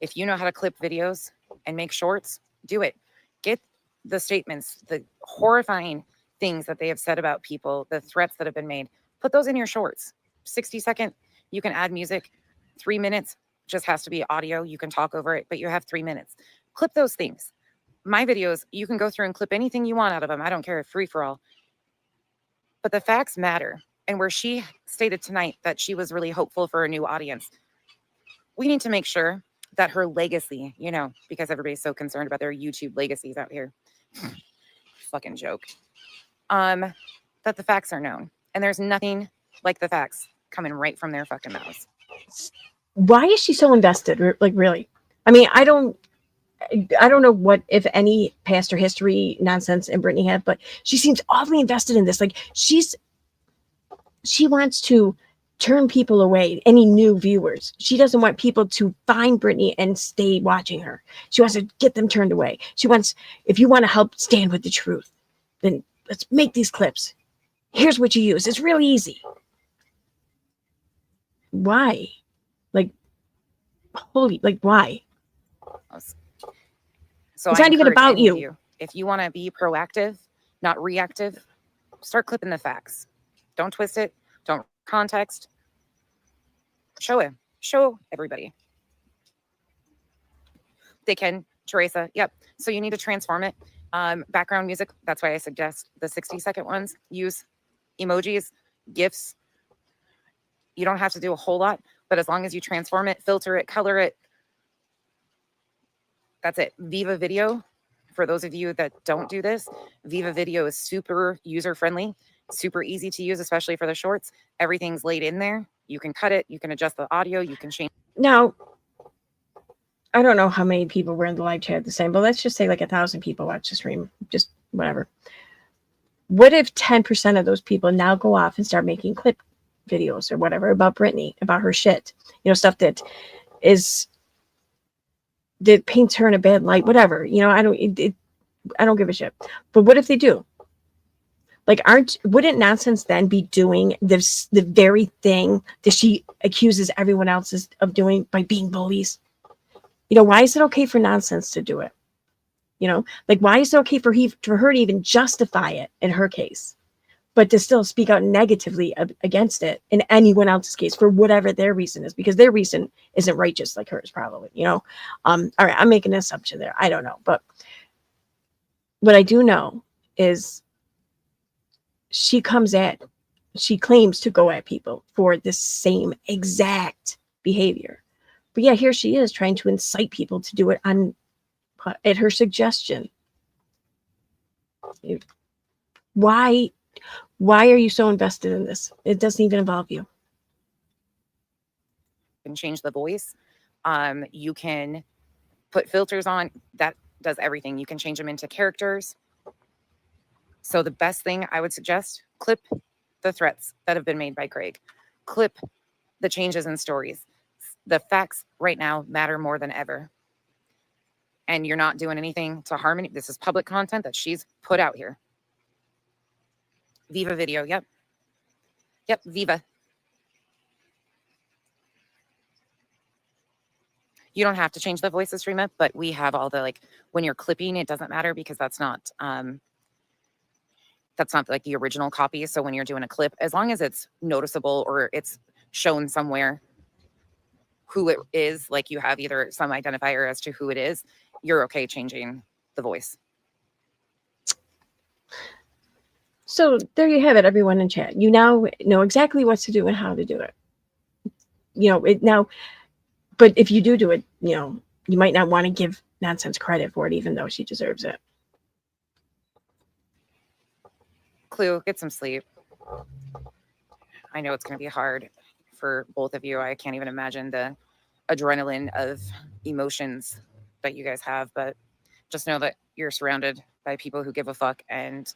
if you know how to clip videos and make shorts, do it. Get the statements, the horrifying things that they have said about people, the threats that have been made, put those in your shorts. 60-second, you can add music. 3 minutes just has to be audio. You can talk over it, but you have 3 minutes. Clip those things. My videos, you can go through and clip anything you want out of them. I don't care, free for all. But the facts matter. And where she stated tonight that she was really hopeful for a new audience, we need to make sure that her legacy, because everybody's so concerned about their YouTube legacies out here. Fucking joke. That the facts are known. And there's nothing like the facts coming right from their fucking mouths. Why is she so invested? Like, really? I mean, I don't know what, if any, past or history Nonsense and Brittany have, but she seems awfully invested in this. Like, she wants to turn people away, any new viewers. She doesn't want people to find Brittany and stay watching her. She wants to get them turned away. She wants, if you want to help stand with the truth, then let's make these clips. Here's what you use. It's really easy. Why? Like, why? So it's not even about you. If you want to be proactive, not reactive, start clipping the facts. Don't twist it. Don't context. Show it. Show everybody. They can. Teresa. Yep. So you need to transform it. Background music. That's why I suggest the 60-second ones. Use emojis, GIFs. You don't have to do a whole lot, but as long as you transform it, filter it, color it, that's it. Viva Video, for those of you that don't do this, Viva Video is super user-friendly, super easy to use, especially for the shorts. Everything's laid in there. You can cut it. You can adjust the audio. You can change. Now, I don't know how many people were in the live chat at the same, but let's just say like 1,000 people watch the stream, just whatever. What if 10% of those people now go off and start making clip videos or whatever about Britney, about her shit, stuff that paints her in a bad light, whatever, I don't give a shit. But what if they do? Like, wouldn't Nonsense then be doing the very thing that she accuses everyone else of doing by being bullies? Why is it okay for Nonsense to do it? Like, why is it okay for her to even justify it in her case, but to still speak out negatively against it in anyone else's case for whatever their reason is, because their reason isn't righteous like hers, probably, all right, I'm making an assumption there. I don't know. But what I do know is she claims to go at people for the same exact behavior. But yeah, here she is trying to incite people to do it at her suggestion. Why are you so invested in this? It doesn't even involve you. You can change the voice. You can put filters on. That does everything. You can change them into characters. So the best thing I would suggest, clip the threats that have been made by Craig. Clip the changes in stories. The facts right now matter more than ever. And you're not doing anything to harm any. This is public content that she's put out here. Viva video. Yep, Viva. You don't have to change the voices, Rima, but we have all the, when you're clipping, it doesn't matter because that's not like the original copy. So when you're doing a clip, as long as it's noticeable or it's shown somewhere who it is, like you have either some identifier as to who it is, you're okay changing the voice. So there you have it, everyone in chat. You now know exactly what to do and how to do it. Now, but if you do it, you might not want to give Nonsense credit for it, even though she deserves it. Clue, get some sleep. I know it's going to be hard for both of you. I can't even imagine the adrenaline of emotions that you guys have, but just know that you're surrounded by people who give a fuck, and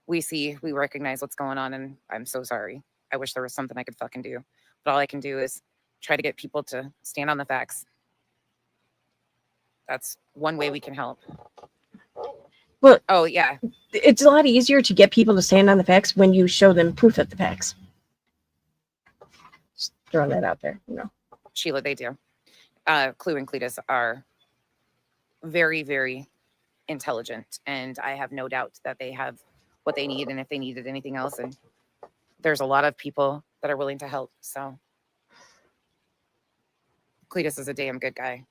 we recognize what's going on, and I'm so sorry. I wish there was something I could fucking do, but all I can do is try to get people to stand on the facts. That's one way we can help. Well, oh yeah, it's a lot easier to get people to stand on the facts when you show them proof of the facts. Just throwing that out there, Sheila, they do. Clue and Cletus are very, very intelligent, and I have no doubt that they have what they need, and if they needed anything else, and there's a lot of people that are willing to help. So Cletus is a damn good guy.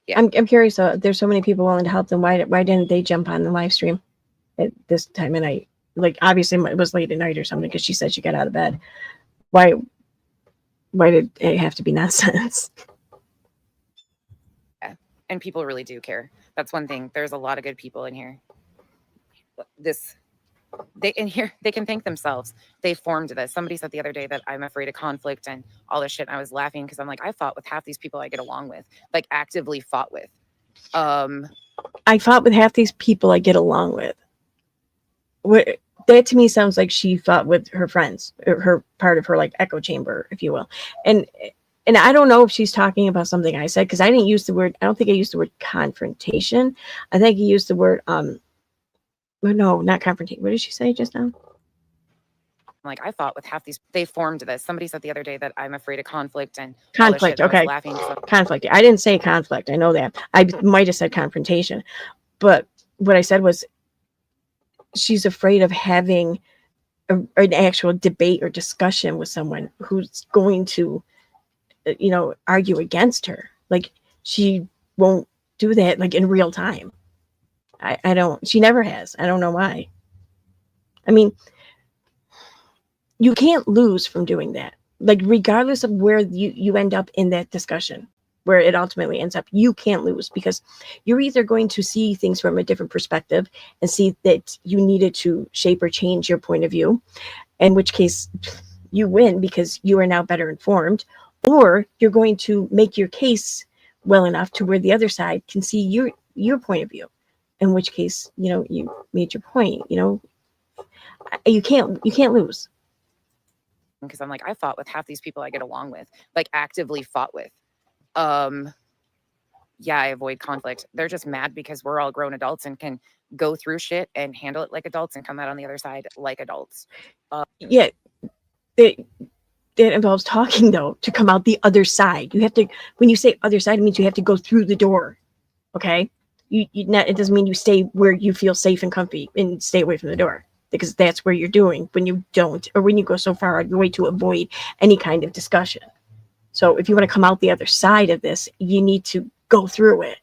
Yeah, I'm curious. There's so many people willing to help them. Why didn't they jump on the live stream at this time of night? Like, obviously it was late at night or something because she said she got out of bed. Why did it have to be Nonsense? Yeah, and people really do care. That's one thing. There's a lot of good people in here. They can thank themselves. They formed this. Somebody said the other day that I'm afraid of conflict and all this shit. And I was laughing because I'm like, I fought with half these people I get along with, like actively fought with. I fought with half these people I get along with. That to me sounds like she fought with her friends, or her part of her echo chamber, if you will. And I don't know if she's talking about something I said, because I don't think I used the word confrontation. I think you used the word no, not confrontation. What did she say just now? Like, I fought with half these. They formed this. Somebody said the other day that I'm afraid of conflict and conflict. Okay, laughing, so. Conflict. I didn't say conflict. I know that. I might have said confrontation, but what I said was she's afraid of having an actual debate or discussion with someone who's going to, argue against her. Like, she won't do that in real time. I don't. She never has. I don't know why. I mean, you can't lose from doing that. Regardless of where you end up in that discussion, where it ultimately ends up, you can't lose, because you're either going to see things from a different perspective and see that you needed to shape or change your point of view, in which case you win because you are now better informed, or you're going to make your case well enough to where the other side can see your point of view. In which case, you know, you made your point. You know, you can't lose. Because I'm like, I fought with half these people I get along with, like actively fought with. Yeah, I avoid conflict. They're just mad because we're all grown adults and can go through shit and handle it like adults and come out on the other side like adults. Yeah, that involves talking though to come out the other side. You have to, when you say other side, it means you have to go through the door. Okay, it doesn't mean you stay where you feel safe and comfy and stay away from the door, because that's where you're doing when you don't, or when you go so far out of your way to avoid any kind of discussion. So if you want to come out the other side of this, you need to go through it.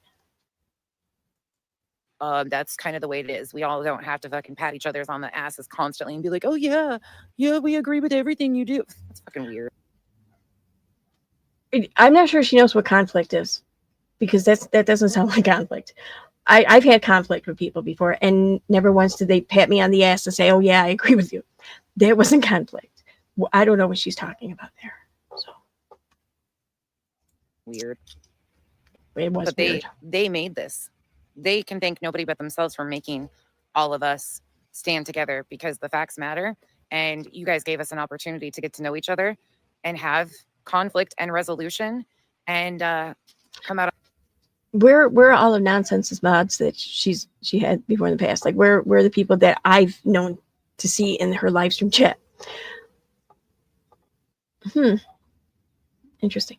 That's kind of the way it is. We all don't have to fucking pat each other's on the asses constantly and be like, oh yeah, we agree with everything you do. That's fucking weird. I'm not sure she knows what conflict is, because that doesn't sound like conflict. I've had conflict with people before, and never once did they pat me on the ass and say, oh yeah, I agree with you. That wasn't conflict. Well, I don't know what she's talking about there. So weird. It was but weird. They made this. They can thank nobody but themselves for making all of us stand together, because the facts matter. And you guys gave us an opportunity to get to know each other and have conflict and resolution and come out. Where are all of Nonsense's mods that she had before in the past? Like where are the people that I've known to see in her live stream chat? Interesting.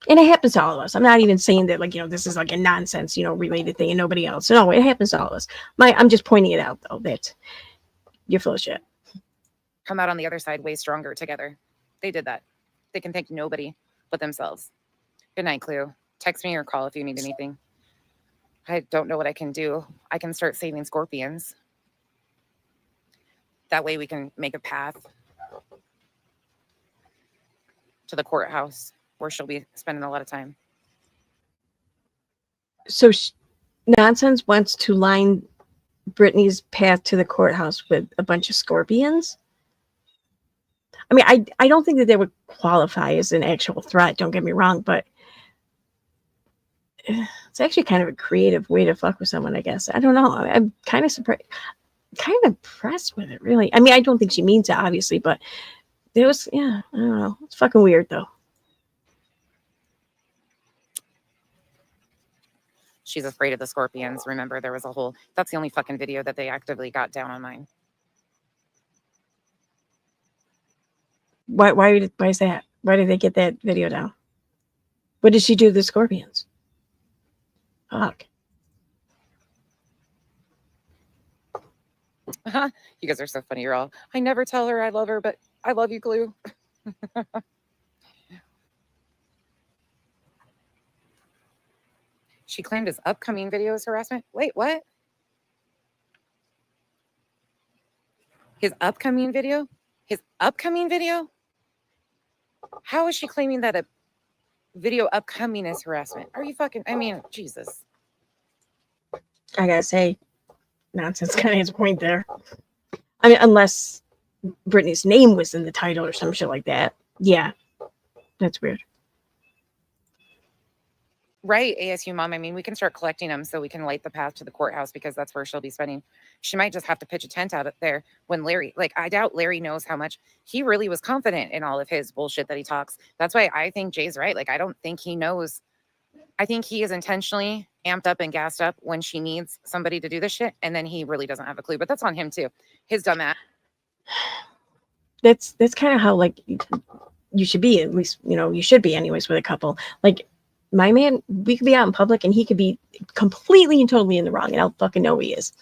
And it happens to all of us. I'm not even saying that, like, you know, this is like a nonsense, you know, related thing and nobody else. No, it happens to all of us. I'm just pointing it out, though, that you're full of shit. Come out on the other side way stronger together. They did that. They can thank nobody but themselves. Good night, Clue. Text me or call if you need anything. I don't know what I can do. I can start saving scorpions. That way we can make a path to the courthouse where she'll be spending a lot of time. So Nonsense wants to line Brittany's path to the courthouse with a bunch of scorpions. I mean, I don't think that would qualify as an actual threat, don't get me wrong, but it's actually kind of a creative way to fuck with someone, I guess. I don't know. I'm kind of surprised, kind of impressed with it, really. I mean, I don't think she means it, obviously, but there was, yeah, I don't know. It's fucking weird, though. She's afraid of the scorpions. Remember, there was a whole, that's the only fucking video that they actively got down on mine. Why is that? Why did they get that video down? What did she do to the scorpions? Fuck. You guys are so funny. You're all, I never tell her I love her, but I love you, Glue. She claimed his upcoming video is harassment. Wait, what? His upcoming video? His upcoming video? How is she claiming that a video upcoming is harassment? Are you fucking, I mean, Jesus. I gotta say, Nonsense kind of has a point there. I mean, unless Brittany's name was in the title or some shit like that. Yeah, that's weird. Right, ASU mom. I mean, we can start collecting them so we can light the path to the courthouse, because that's where she'll be spending. She might just have to pitch a tent out there when Larry, like, I doubt Larry knows how much he really was confident in all of his bullshit that he talks. That's why I think Jay's right. Like, I don't think he knows. I think he is intentionally amped up and gassed up when she needs somebody to do this shit. And then he really doesn't have a clue, but that's on him too. His dumb ass. That's kind of how, like, you should be, at least, you know, you should be anyways with a couple. Like, my man, we could be out in public and he could be completely and totally in the wrong, and I'll fucking know he is.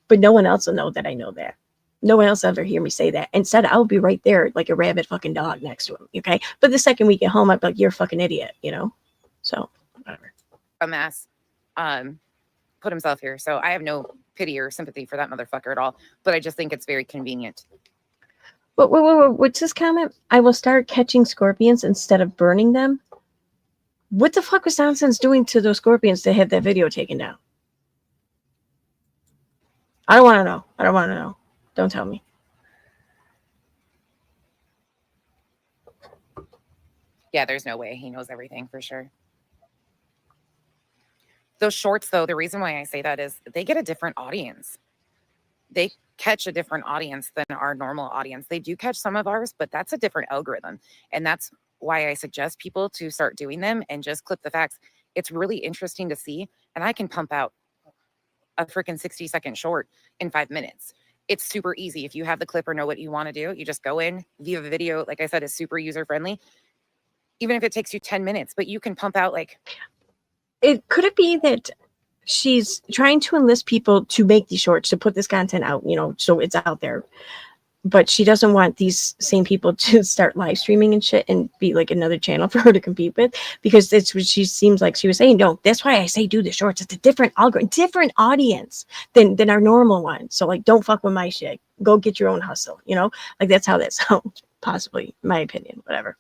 But no one else will know that I know that. No one else will ever hear me say that. Instead, I'll be right there like a rabid fucking dog next to him, okay? But the second we get home, I'd be like, you're a fucking idiot, you know? So, whatever. A mess. Put himself here. So I have no pity or sympathy for that motherfucker at all. But I just think it's very convenient. What's this comment? I will start catching scorpions instead of burning them. What the fuck was Nonsense doing to those scorpions to have that video taken down? I don't want to know. I don't want to know. Don't tell me. Yeah, there's no way he knows everything for sure. Those shorts, though, the reason why I say that is they get a different audience. They catch a different audience than our normal audience. They do catch some of ours, but that's a different algorithm. And that's why I suggest people to start doing them and just clip the facts. It's really interesting to see. And I can pump out a freaking 60-second short in 5 minutes. It's super easy. If you have the clip or know what you want to do, you just go in, view a video. Like I said, is super user-friendly. Even if it takes you 10 minutes, but you can pump out like... Could it be that she's trying to enlist people to make these shorts, to put this content out, you know, so it's out there, but she doesn't want these same people to start live streaming and shit and be like another channel for her to compete with, because that's what she seems like she was saying. No, that's why I say do the shorts. It's a different algorithm, different audience than our normal one. So like, don't fuck with my shit. Go get your own hustle, you know? Like that's how that sounds, possibly, in my opinion, whatever.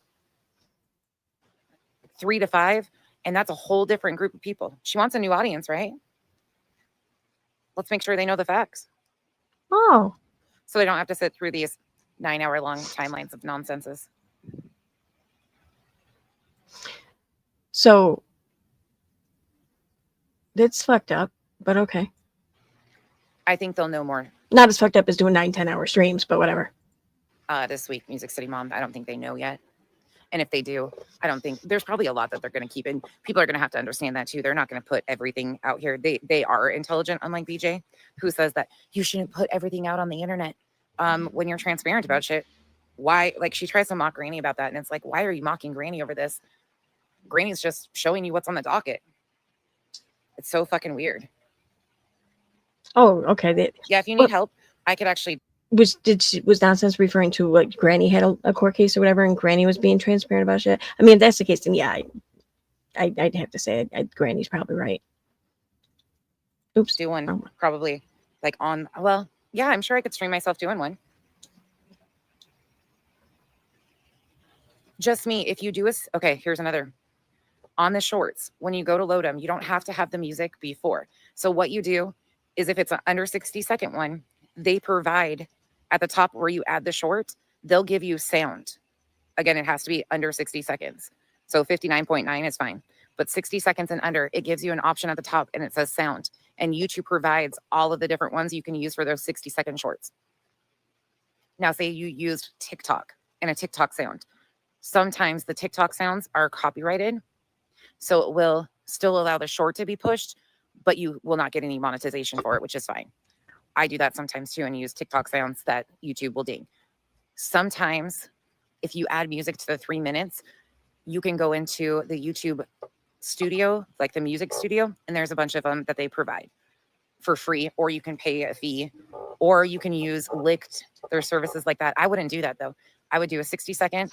3 to 5. And that's a whole different group of people. She wants a new audience, right? Let's make sure they know the facts. Oh. So they don't have to sit through these 9-hour-long timelines of nonsenses. So that's fucked up, but okay. I think they'll know more. Not as fucked up as doing 9-10-hour streams, but whatever. This week, Music City Mom, I don't think they know yet. And if they do, I don't think there's probably a lot that they're going to keep in. People are going to have to understand that too. They're not going to put everything out here. They are intelligent, unlike BJ, who says that you shouldn't put everything out on the internet when you're transparent about shit. Why? Like she tries to mock Granny about that. And it's like, why are you mocking Granny over this? Granny's just showing you what's on the docket. It's so fucking weird. Oh, okay. Yeah, if you need help, I could actually... Was Nonsense referring to like Granny had a court case or whatever, and Granny was being transparent about shit? I mean, if that's the case, then yeah, I'd have to say Granny's probably right. Oops. Do one probably like on, well, yeah, I'm sure I could stream myself doing one. Just me. If you do okay, here's another. On the shorts, when you go to load them, you don't have to have the music before. So what you do is if it's an under 60-second one, they provide at the top where you add the short, they'll give you sound. Again, it has to be under 60 seconds. So 59.9 is fine. But 60 seconds and under, it gives you an option at the top and it says sound. And YouTube provides all of the different ones you can use for those 60-second shorts. Now, say you used TikTok and a TikTok sound. Sometimes the TikTok sounds are copyrighted. So it will still allow the short to be pushed, but you will not get any monetization for it, which is fine. I do that sometimes too and use TikTok sounds that YouTube will ding. Sometimes if you add music to the 3 minutes, you can go into the YouTube studio, like the music studio, and there's a bunch of them that they provide for free, or you can pay a fee, or you can use Licked. There's services like that. I wouldn't do that though. I would do a 60-second.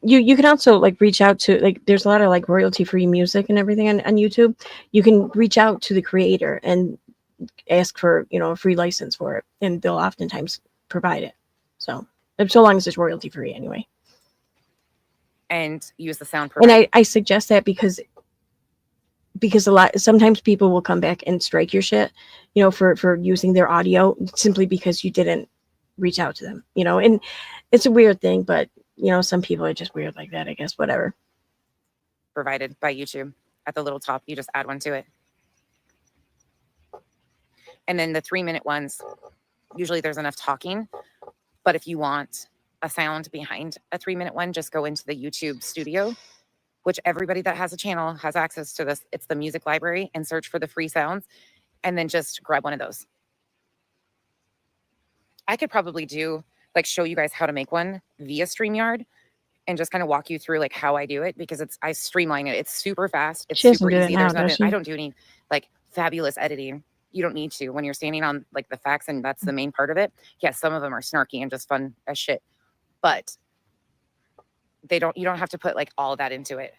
You can also like reach out to, like, there's a lot of like royalty-free music and everything on YouTube. You can reach out to the creator and ask for, you know, a free license for it, and they'll oftentimes provide it. So long as it's royalty free anyway. And use the sound provider. And I suggest that because sometimes people will come back and strike your shit, you know, for using their audio simply because you didn't reach out to them, you know. And it's a weird thing, but you know, some people are just weird like that, I guess. Whatever. Provided by YouTube at the little top, you just add one to it. And then the 3-minute ones, usually there's enough talking. But if you want a sound behind a 3-minute one, just go into the YouTube studio, which everybody that has a channel has access to this. It's the music library, and search for the free sounds and then just grab one of those. I could probably show you guys how to make one via StreamYard and just kind of walk you through like how I do it, because I streamline it. It's super fast. It's super easy. There's nothing, I don't do any like fabulous editing. You don't need to when you're standing on like the facts, and that's the main part of it. Yes, some of them are snarky and just fun as shit, but you don't have to put like all that into it.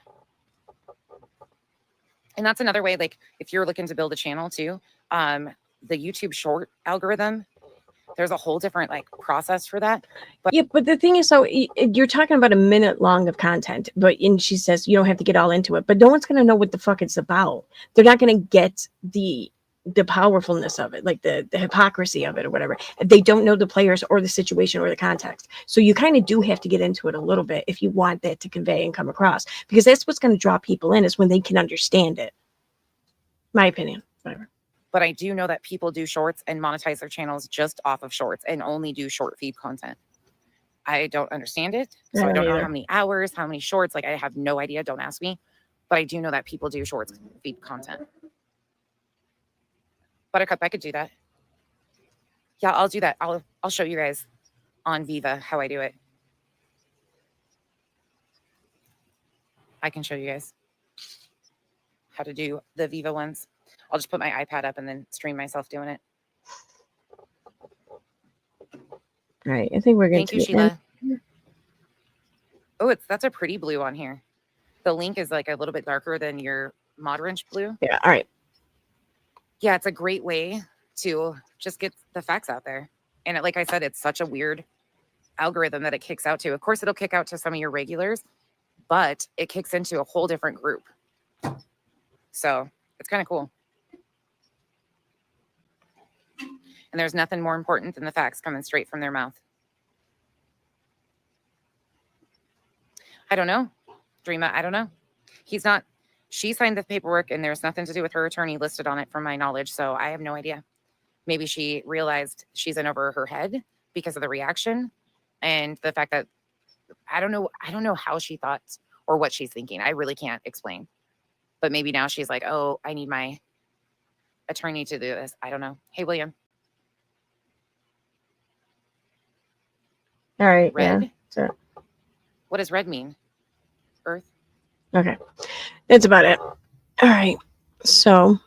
And that's another way, like if you're looking to build a channel too, the YouTube short algorithm, there's a whole different like process for that. But yeah, but the thing is, so you're talking about a minute long of content, and she says you don't have to get all into it, but no one's going to know what the fuck it's about. They're not going to get the the powerfulness of it, like the hypocrisy of it or whatever. They don't know the players or the situation or the context. So you kind of do have to get into it a little bit if you want that to convey and come across, because that's what's going to draw people in, is when they can understand it. My opinion, whatever. But I do know that people do shorts and monetize their channels just off of shorts and only do short feed content. I don't understand it. So I don't know how many hours, how many shorts. Like, I have no idea. Don't ask me. But I do know that people do shorts feed content. Buttercup, I could do that. Yeah, I'll do that. I'll show you guys on Viva how I do it. I can show you guys how to do the Viva ones. I'll just put my iPad up and then stream myself doing it. All right, I think we're going to. Thank you, Sheila. Oh, that's a pretty blue on here. The link is like a little bit darker than your mod wrench blue. Yeah, all right. Yeah, it's a great way to just get the facts out there. And like I said, it's such a weird algorithm that it kicks out to. Of course, it'll kick out to some of your regulars, but it kicks into a whole different group. So it's kind of cool. And there's nothing more important than the facts coming straight from their mouth. I don't know. Dreama, I don't know. She signed the paperwork and there's nothing to do with her attorney listed on it from my knowledge. So I have no idea. Maybe she realized she's in over her head because of the reaction and the fact that I don't know how she thought or what she's thinking. I really can't explain. But maybe now she's like, oh, I need my attorney to do this. I don't know. Hey, William. All right. Red? Yeah. So, what does red mean? Earth? Okay. That's about it. All right. So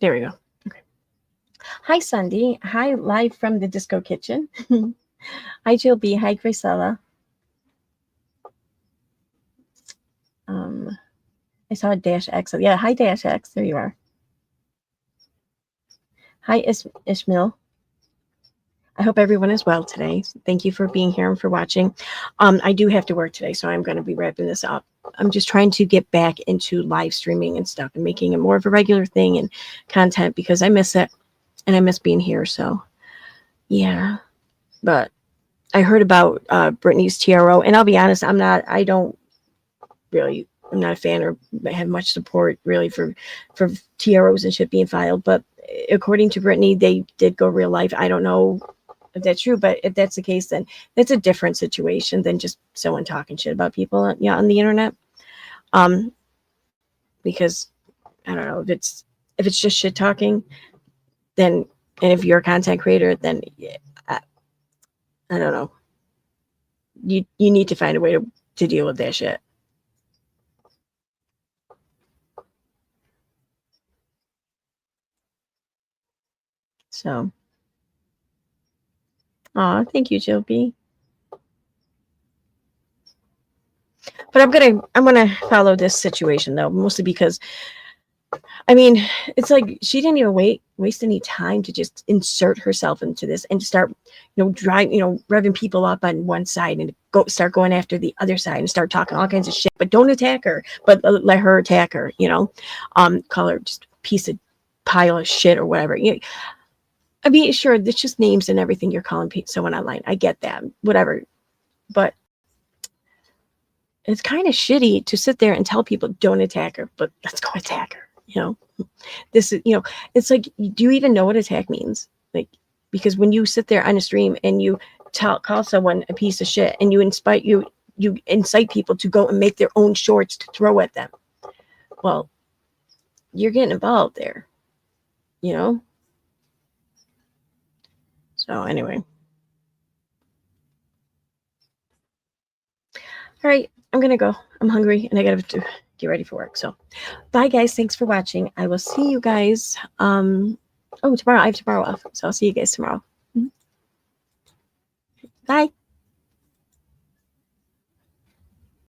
there we go. Okay. Hi, Sunday. Hi, live from the Disco Kitchen. Hi, Jill B. Hi, Gracella. I saw Dash X. Yeah, hi, Dash X. There you are. Hi, Ishmael. I hope everyone is well today. Thank you for being here and for watching. I do have to work today, so I'm going to be wrapping this up. I'm just trying to get back into live streaming and stuff and making it more of a regular thing and content, because I miss it and I miss being here. So, yeah. But I heard about Brittany's TRO, and I'll be honest, I'm not a fan or have much support really for TROs and shit being filed. But according to Brittany, they did go real life. I don't know if that's true, but if that's the case, then that's a different situation than just someone talking shit about people on the internet. Because I don't know, if it's just shit talking, then, and if you're a content creator, then I don't know. You need to find a way to deal with that shit. So, thank you, Jill B. But I'm gonna follow this situation though, mostly because, I mean, it's like she didn't even waste any time to just insert herself into this and start, revving people up on one side and start going after the other side and start talking all kinds of shit. But don't attack her, but let her attack her. Call her just a piece of pile of shit or whatever. I mean, sure, it's just names and everything you're calling someone online. I get that, whatever. But it's kind of shitty to sit there and tell people don't attack her, but let's go attack her. This is, it's like, do you even know what attack means? Like, because when you sit there on a stream and you call someone a piece of shit and you incite people to go and make their own shorts to throw at them, well, you're getting involved there, So anyway. All right, I'm going to go. I'm hungry and I got to get ready for work. So bye, guys. Thanks for watching. I will see you guys. Tomorrow. I have tomorrow off. So I'll see you guys tomorrow. Bye.